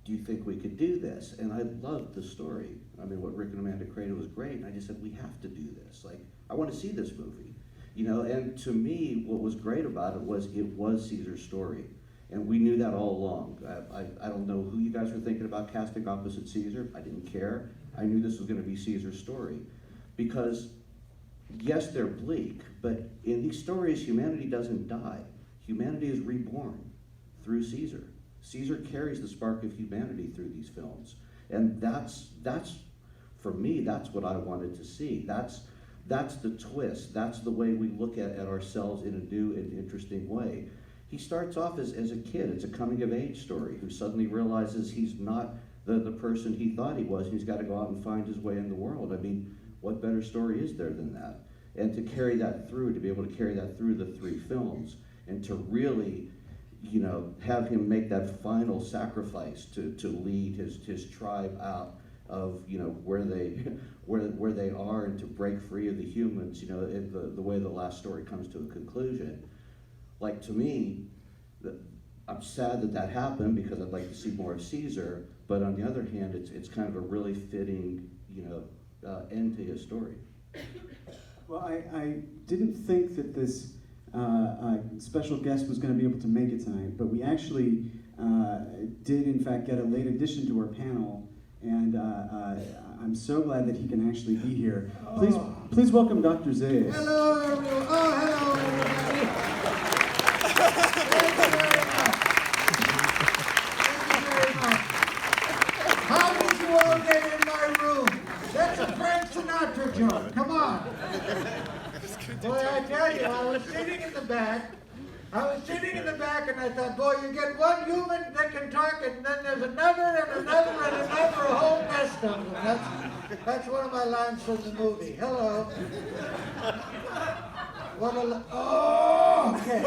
do you think we could do this? And I loved the story. I mean, what Rick and Amanda created was great, and I just said, we have to do this. Like, I want to see this movie. And to me, what was great about it was Caesar's story. And we knew that all along. I don't know who you guys were thinking about casting opposite Caesar. I didn't care. I knew this was going to be Caesar's story. Because, yes, they're bleak, but in these stories, humanity doesn't die. Humanity is reborn through Caesar. Caesar carries the spark of humanity through these films. And that's for me, that's what I wanted to see. That's the twist. That's the way we look at ourselves in a new and interesting way. He starts off as a kid. It's a coming-of-age story who suddenly realizes he's not the person he thought he was, and he's got to go out and find his way in the world. I mean, what better story is there than that? And to carry that through, to be able to carry that through the 3 films, and to really, have him make that final sacrifice to lead his tribe out of where they are, and to break free of the humans. The way the last story comes to a conclusion. Like, to me, I'm sad that happened, because I'd like to see more of Caesar. But on the other hand, it's kind of a really fitting end to his story. Well, I didn't think that this special guest was going to be able to make it tonight, but we actually did in fact get a late addition to our panel, and I'm so glad that he can actually be here. Please welcome Dr. Zaius. Hello, everyone. Oh, hello, everybody. Thank you very much. Thank you very much. How did you all get in my room? That's a Frank Sinatra joke. Come on. Boy, I tell you, I was sitting in the back, and I thought, boy, you get one human that can talk, and then there's another, and another, and another, a whole nest of them. That's one of my lines from the movie. Hello. Okay.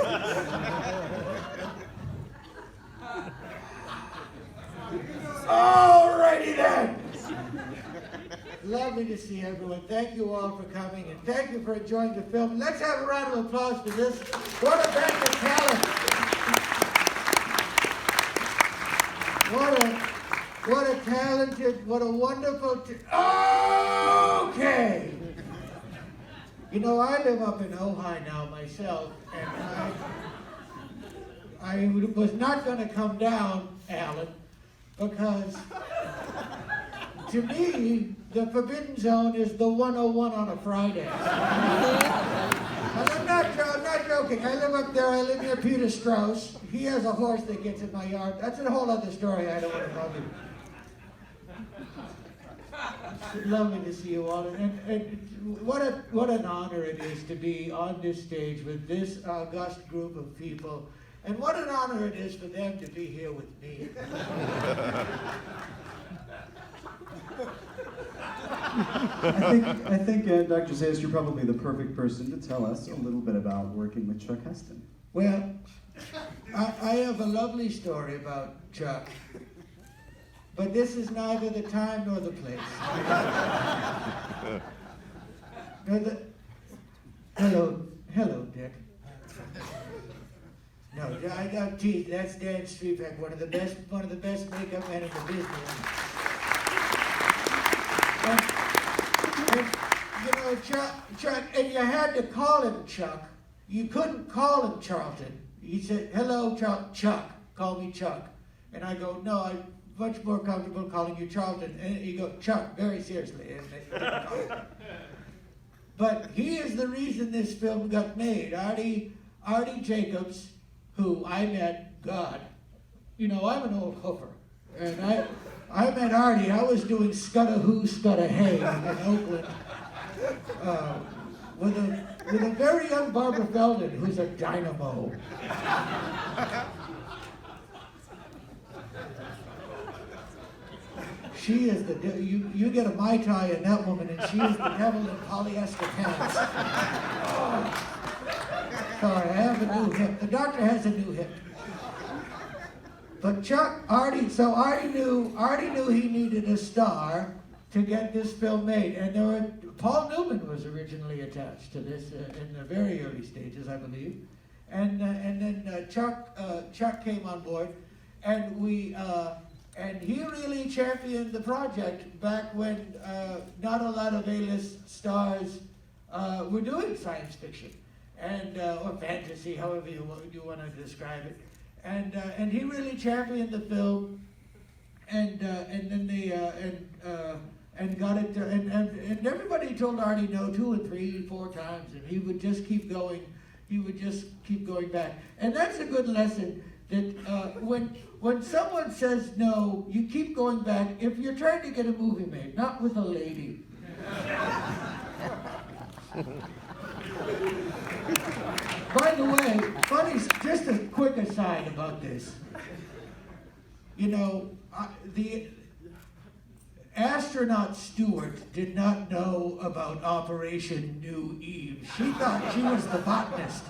Alrighty then. Lovely to see everyone. Thank you all for coming, and thank you for enjoying the film. Let's have a round of applause for this. What a bank of talent. What a talented, what a wonderful, okay. I live up in Ojai now myself, and I was not going to come down, Alan, because to me, the Forbidden Zone is the 101 on a Friday. And I'm not joking. I live up there. I live near Peter Strauss. He has a horse that gets in my yard. That's a whole other story I don't want to tell you. It's lovely to see you all. And what an honor it is to be on this stage with this august group of people. And what an honor it is for them to be here with me. I think Dr. Zaius, you're probably the perfect person to tell us a little bit about working with Chuck Heston. Well, I have a lovely story about Chuck, but this is neither the time nor the place. Hello, Dick. No, I got teeth. That's Dan Striepeke, one of the best makeup men in the business. And, you know, Chuck, and you had to call him Chuck. You couldn't call him Charlton. He said, "Hello, Chuck. Call me Chuck." And I go, "No, I'm much more comfortable calling you Charlton." And he goes, "Chuck," very seriously. But he is the reason this film got made. Artie Jacobs, who I met, God, you know, I'm an old hoofer. And I met Artie. I was doing Scudda Who, Scudda Hey in Oakland with a very young Barbara Feldon, who's a dynamo. She is you get a Mai Tai in that woman, and she is the devil in polyester pants. Oh. Sorry, I have a new hip. The doctor has a new hip. But Artie knew he needed a star to get this film made, and Paul Newman was originally attached to this in the very early stages, I believe, and then Chuck came on board, and he really championed the project back when not a lot of A-list stars were doing science fiction and or fantasy, however you want to describe it, and he really championed the film, and then they and got it and everybody told Artie no 2 and 3 and 4 times, and he would just keep going. He would just keep going back, and that's a good lesson. That when someone says no, you keep going back if you're trying to get a movie made, not with a lady. By the way, funny, just a quick aside about this. You know, the astronaut Stewart did not know about Operation New Eve. She thought she was the botanist.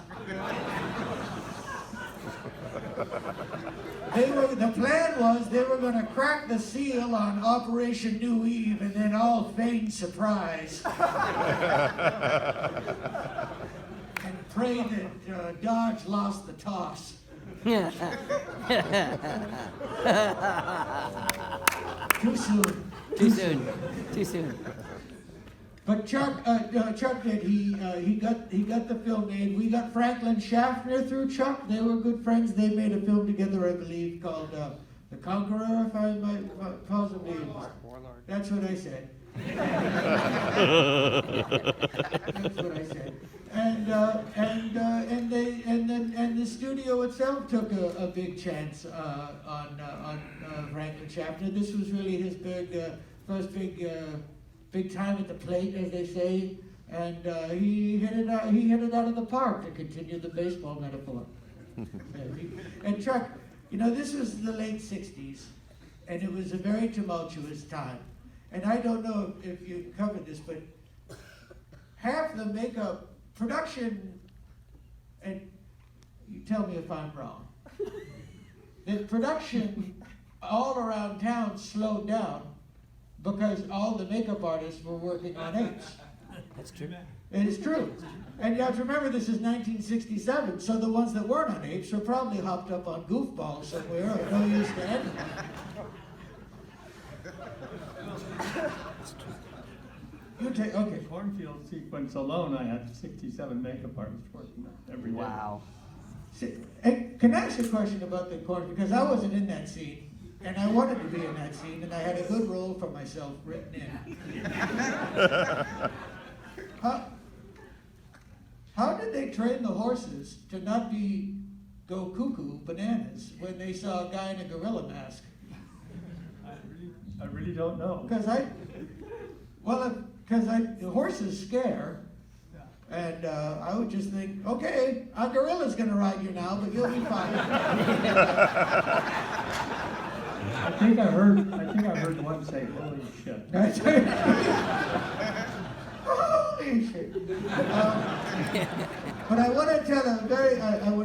The plan was they were going to crack the seal on Operation New Eve and then all feign surprise. And pray that Dodge lost the toss. Too soon. Too soon. But Chuck did. He got the film made. We got Franklin Schaffner through Chuck. They were good friends. They made a film together, I believe, called The Conqueror, if I might possibly. That's what I said. That's what I said. And the studio itself took a big chance on Franklin Schaffner. This was really his first big time at the plate, as they say, and he hit it out of the park, to continue the baseball metaphor. And Chuck, you know, this was the late '60s, and it was a very tumultuous time. And I don't know if you covered this, but half the makeup production, and you tell me if I'm wrong, the production all around town slowed down because all the makeup artists were working on Apes. That's true. It is true. And you have to remember, this is 1967, so the ones that weren't on Apes were probably hopped up on goofballs somewhere, or no use to anything. Okay. The cornfield sequence alone, I had 67 makeup artists working on every day. Wow. Hey, can I ask a question about the cornfield? Because I wasn't in that scene. And I wanted to be in that scene, and I had a good role for myself written in. How did they train the horses to not go cuckoo bananas when they saw a guy in a gorilla mask? I really don't know. Because the horses scare, and I would just think, okay, a gorilla's going to ride you now, but you'll be fine. I think I heard one say, "Holy shit." That's right. Holy shit. But I want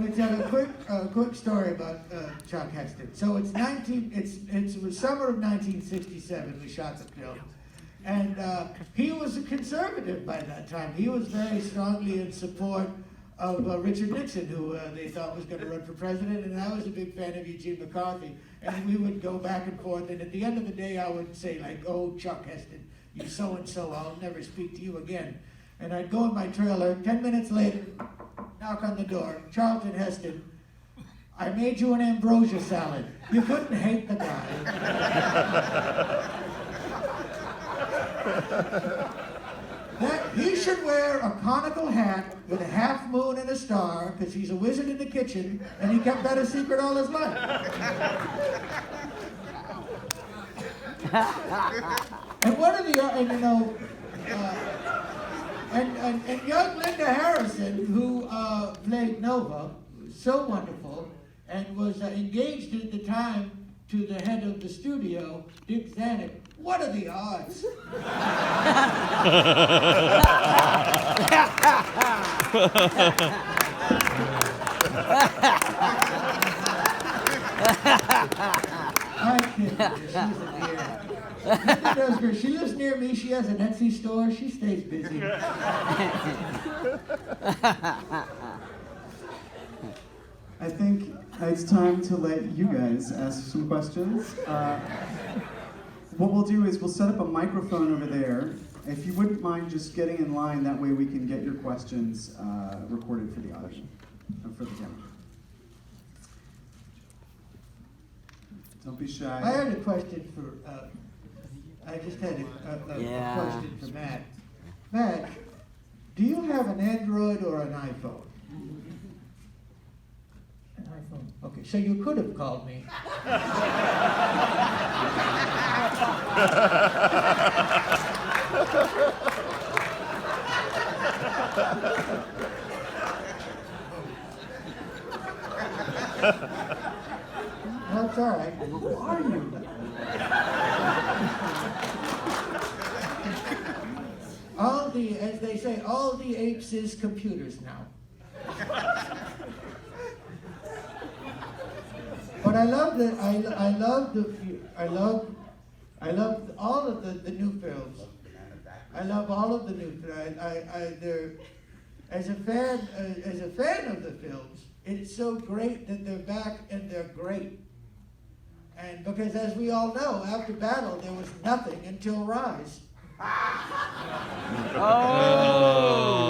to tell a quick story about Chuck Heston. So it was summer of 1967 we shot the film. And he was a conservative by that time. He was very strongly in support of Richard Nixon, who they thought was going to run for president, and I was a big fan of Eugene McCarthy. And we would go back and forth, and at the end of the day, I would say, like, "Oh, Chuck Heston, you so-and-so, I'll never speak to you again." And I'd go in my trailer, 10 minutes later, knock on the door, "Charlton Heston, I made you an ambrosia salad." You couldn't hate the guy. That he should wear a conical hat with a half moon and a star, because he's a wizard in the kitchen, and he kept that a secret all his life. And one of the, and young Linda Harrison, who played Nova, was so wonderful, and was engaged at the time to the head of the studio, Dick Zanuck. What are the odds? I kid you, she's a dear. Linda does great. She lives near me. She has an Etsy store. She stays busy. I think it's time to let you guys ask some questions. What we'll do is we'll set up a microphone over there. If you wouldn't mind just getting in line, that way we can get your questions recorded for the audience, for the camera. Don't be shy. I had a question for, I just had a question for Matt. Matt, do you have an Android or an iPhone? An iPhone. Okay, so you could have called me. That's all right. Who are you? As they say, all the apes is computers now. But I love all of the new films. I love all of the new films. As a fan of the films, it's so great that they're back and they're great. And because as we all know, after Battle there was nothing until Rise. Oh,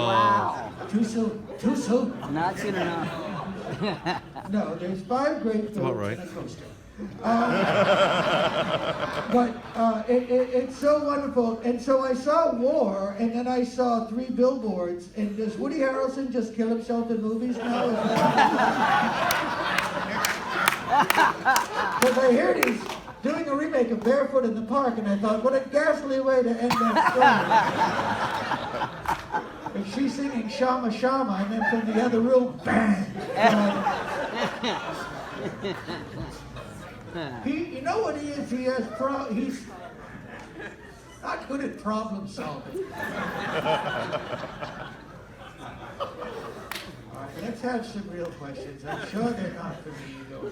wow. Too soon. Too soon. Not soon enough. No, there's 5 great films right. and a coaster. But it's so wonderful. And so I saw War, and then I saw 3 Billboards. And does Woody Harrelson just kill himself in movies now? Because I heard he's doing a remake of Barefoot in the Park, and I thought, what a ghastly way to end that story. If she's singing Shama Shama, and then from the other room, bang! You know what he is? He's not good at problem solving. All right, let's have some real questions. I'm sure they're not for me, though.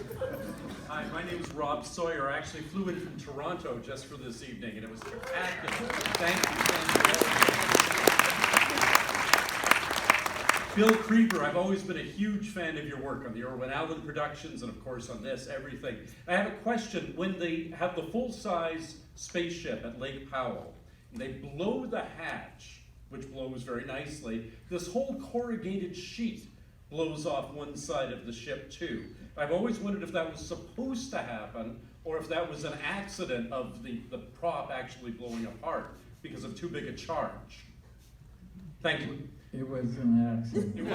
Hi, my name's Rob Sawyer. I actually flew in from Toronto just for this evening, and it was spectacular. Thank you. Bill Creber, I've always been a huge fan of your work on the Irwin Allen productions, and of course on this, everything. I have a question. When they have the full-size spaceship at Lake Powell, and they blow the hatch, which blows very nicely, this whole corrugated sheet blows off one side of the ship too. I've always wondered if that was supposed to happen, or if that was an accident of the prop actually blowing apart because of too big a charge. Thank you. It was an accident.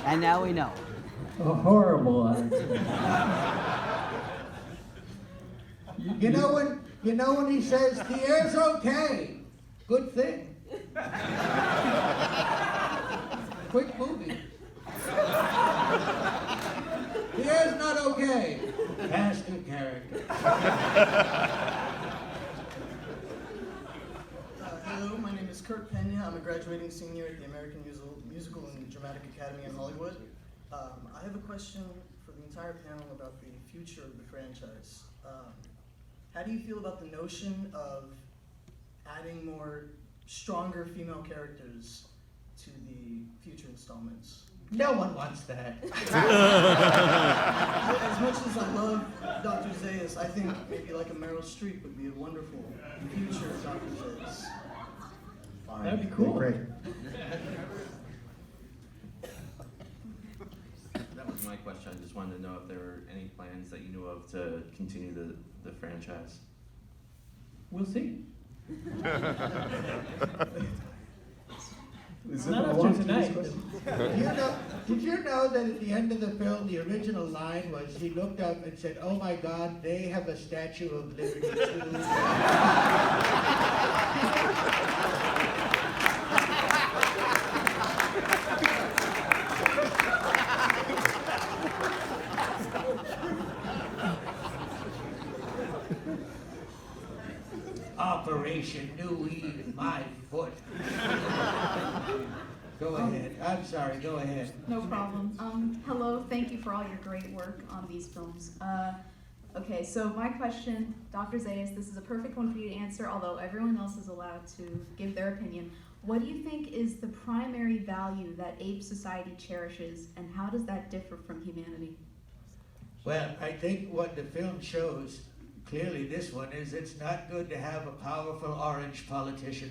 And now we know. A horrible accident. You know when he says the air's okay, good thing. Quick movie. The air's not okay. Cast a character. Hello, my name is Kurt Pena. I'm a graduating senior at the American Musical and Dramatic Academy in Hollywood. I have a question for the entire panel about the future of the franchise. How do you feel about the notion of adding more stronger female characters to the future installments? No one wants that. As much as I love Dr. Zaius, I think maybe like a Meryl Streep would be a wonderful future Dr. Zaius. That'd be cool. Great. That was my question. I just wanted to know if there were any plans that you knew of to continue the franchise. We'll see. Is Not it after belong to tonight. this question? Did you know that at the end of the film, the original line was, he looked up and said, "Oh my God, they have a Statue of Liberty too." Operation New Eve, my foot. Go ahead. I'm sorry, go ahead. No problem. Hello, thank you for all your great work on these films. Okay, so my question, Dr. Zaius, this is a perfect one for you to answer, although everyone else is allowed to give their opinion. What do you think is the primary value that ape society cherishes, and how does that differ from humanity? Well, I think what the film shows, clearly this one, is it's not good to have a powerful orange politician.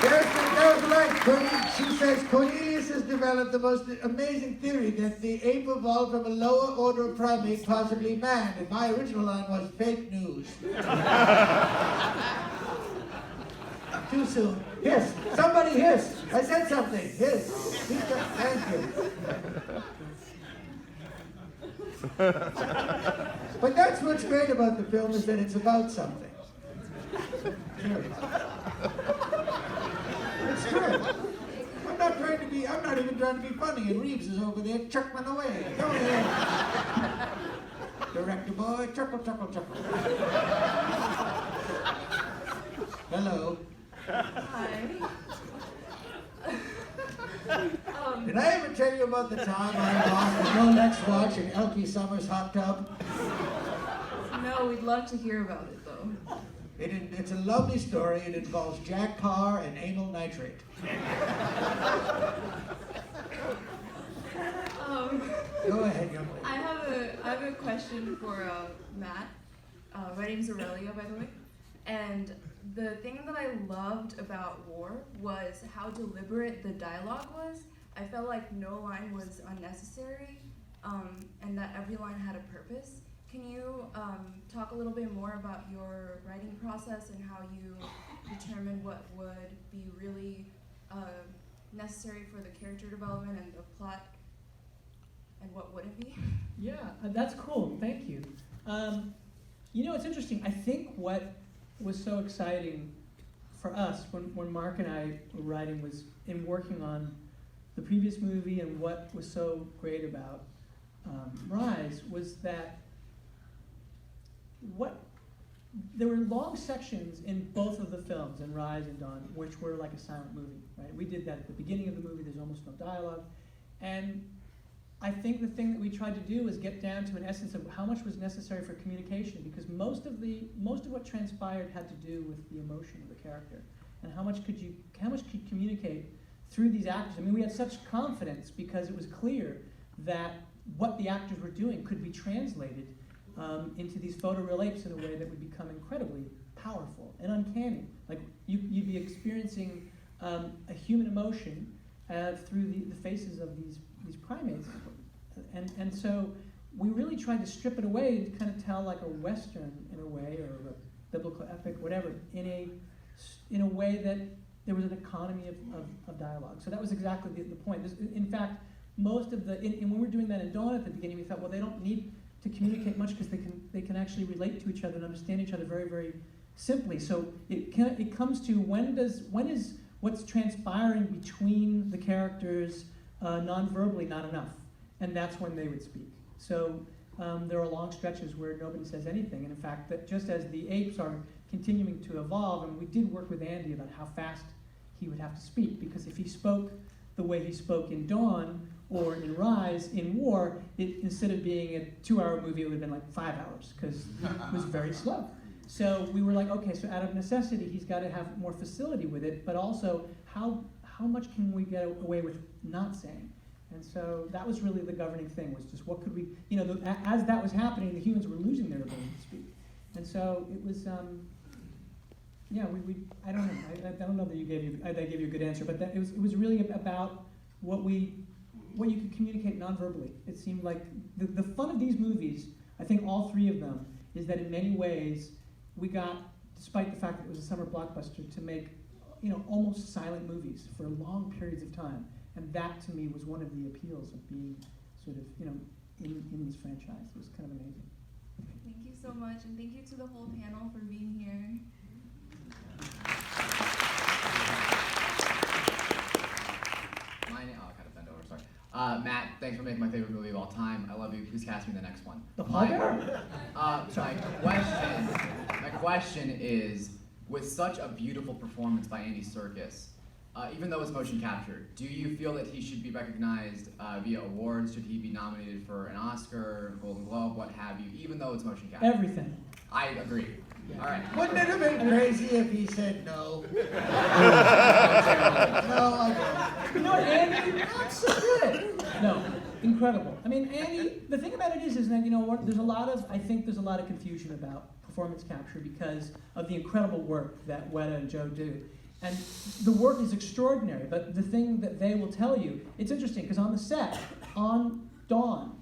There's right. She says Cornelius has developed the most amazing theory that the ape evolved from a lower order of primate, possibly man. And my original line was fake news. Too soon. Hiss. Somebody hiss. I said something. Hiss. Thank you. But that's what's great about the film, is that it's about something. It's true. I'm not even trying to be funny, and Reeves is over there chuckling away. Go ahead. Director boy, chuckle, chuckle, chuckle. Hello. Hi. Did I ever tell you about the time I lost the Rolex watch in Elkie Summers' hot tub? No, we'd love to hear about it, though. It's a lovely story. It involves Jack Carr and anal nitrate. Go ahead, young lady. I have a question for Matt. My name's Aurelia, by the way. And the thing that I loved about War was how deliberate the dialogue was. I felt like no line was unnecessary, and that every line had a purpose. Can you talk a little bit more about your writing process and how you determined what would be really necessary for the character development and the plot, and what wouldn't be? Yeah, that's cool. Thank you. You know, it's interesting. I think what was so exciting for us when Mark and I were writing was in working on the previous movie, and what was so great about Rise was that there were long sections in both of the films, in Rise and Dawn, which were like a silent movie, right? We did that at the beginning of the movie. There's almost no dialogue, and I think the thing that we tried to do was get down to an essence of how much was necessary for communication, because most of what transpired had to do with the emotion of the character, and how much could you communicate through these actors. I mean, we had such confidence because it was clear that what the actors were doing could be translated into these photoreal apes in a way that would become incredibly powerful and uncanny. Like you'd be experiencing a human emotion through the faces of these primates, and so we really tried to strip it away and kind of tell like a Western in a way, or a biblical epic, whatever, in a way that there was an economy of dialogue. So that was exactly the point. In fact, most of when we were doing that in Dawn at the beginning, we thought, well, they don't need to communicate much because they can actually relate to each other and understand each other very, very simply. So it comes to when is what's transpiring between the characters non-verbally not enough, and that's when they would speak. So there are long stretches where nobody says anything, and in fact, that just as the apes are continuing to evolve, and we did work with Andy about how fast he would have to speak, because if he spoke the way he spoke in Dawn or in Rise, in War, instead of being a 2-hour movie, it would have been like 5 hours, because it was very slow. So we were like, okay, so out of necessity, he's got to have more facility with it, but also how much can we get away with not saying? And so that was really the governing thing, was just what could we, as that was happening, the humans were losing their ability to speak. And so it was, I don't know, I don't know that I gave you a good answer, but it was really about what you could communicate non-verbally. It seemed like the fun of these movies, I think all three of them, is that in many ways we got, despite the fact that it was a summer blockbuster, to make almost silent movies for long periods of time. And that to me was one of the appeals of being sort of, in this franchise. It was kind of amazing. Thank you so much, and thank you to the whole panel for being here. I'll kind of bend over, sorry. Matt, thanks for making my favorite movie of all time. I love you. Please cast me in the next one. The Pallbearer? My question is, with such a beautiful performance by Andy Serkis, even though it's motion capture, do you feel that he should be recognized via awards? Should he be nominated for an Oscar, Golden Globe, what have you, even though it's motion capture? Everything. I agree. Yeah. All right. Wouldn't it have been crazy if he said no? No, I don't. Andy, not so good. No, incredible. I mean, Andy, the thing about it is that, I think there's a lot of confusion about performance capture because of the incredible work that Wyatt and Joe do. And the work is extraordinary, but the thing that they will tell you, it's interesting, because on the set, on Dawn,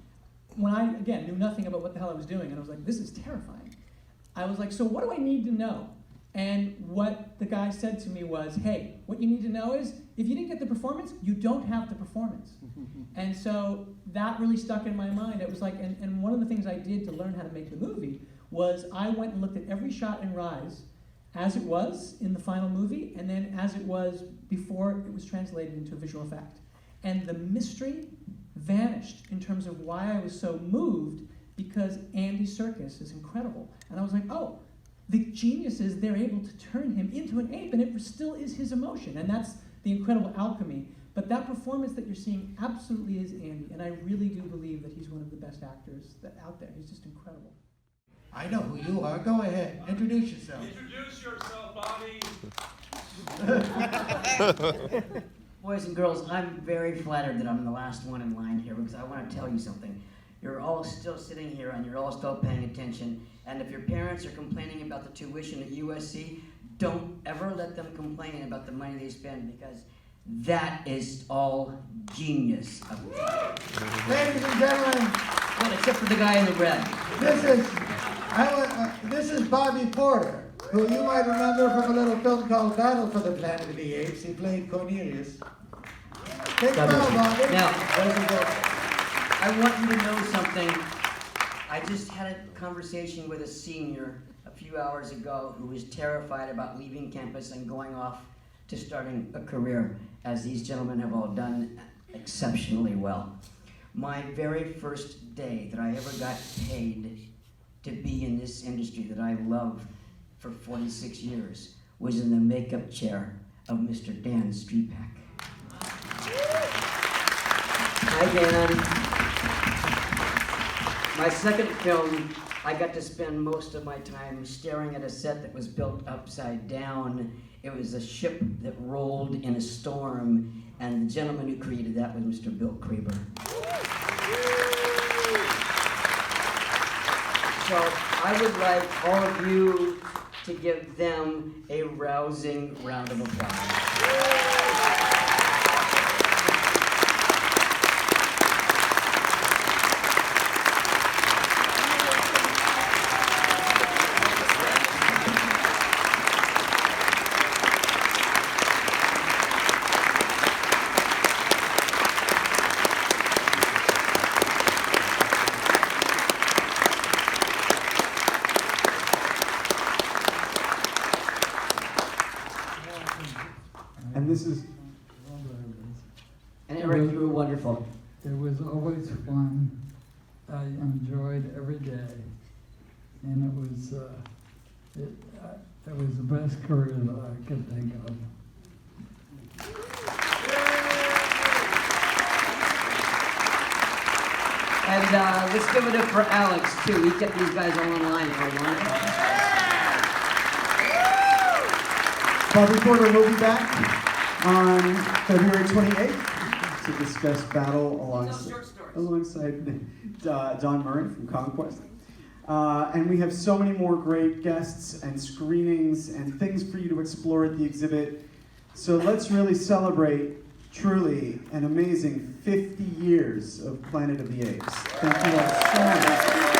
when I, again, knew nothing about what the hell I was doing, and I was like, this is terrifying. I was like, so what do I need to know? And what the guy said to me was, hey, what you need to know is, if you didn't get the performance, you don't have the performance. And so that really stuck in my mind. It was like, and one of the things I did to learn how to make the movie was I went and looked at every shot in Rise as it was in the final movie, and then as it was before it was translated into a visual effect. And the mystery vanished in terms of why I was so moved, because Andy Serkis is incredible. And I was like, oh, the genius is they're able to turn him into an ape, and it still is his emotion, and that's the incredible alchemy. But that performance that you're seeing absolutely is Andy, and I really do believe that he's one of the best actors out there. He's just incredible. I know who you are. Go ahead. Introduce yourself. Introduce yourself, Bobby. Boys and girls, I'm very flattered that I'm the last one in line here, because I want to tell you something. You're all still sitting here and you're all still paying attention. And if your parents are complaining about the tuition at USC, don't ever let them complain about the money they spend, because that is all genius. Ladies and gentlemen, well, except for the guy in the red. This is Bobby Porter, who you might remember from a little film called Battle for the Planet of the Apes. He played Cornelius. Take a bow, Bobby. Now, boys and girls, I want you to know something. I just had a conversation with a senior a few hours ago who was terrified about leaving campus and going off to starting a career, as these gentlemen have all done exceptionally well. My very first day that I ever got paid to be in this industry that I love for 46 years was in the makeup chair of Mr. Dan Striepeke. Hi, Dan. My second film, I got to spend most of my time staring at a set that was built upside down. It was a ship that rolled in a storm, and the gentleman who created that was Mr. Bill Creber. So I would like all of you to give them a rousing round of applause. And this is. And Eric, you were wonderful. It was always fun. I enjoyed every day, and it was the best career that I could think of. And let's give it up for Alex, too. He kept these guys all in line for a long time. Bob Reporter will be back on February 28th to discuss Battle alongside Don Murray from Conquest. And we have so many more great guests and screenings and things for you to explore at the exhibit. So let's really celebrate truly an amazing 50 years of Planet of the Apes. Thank you all so much.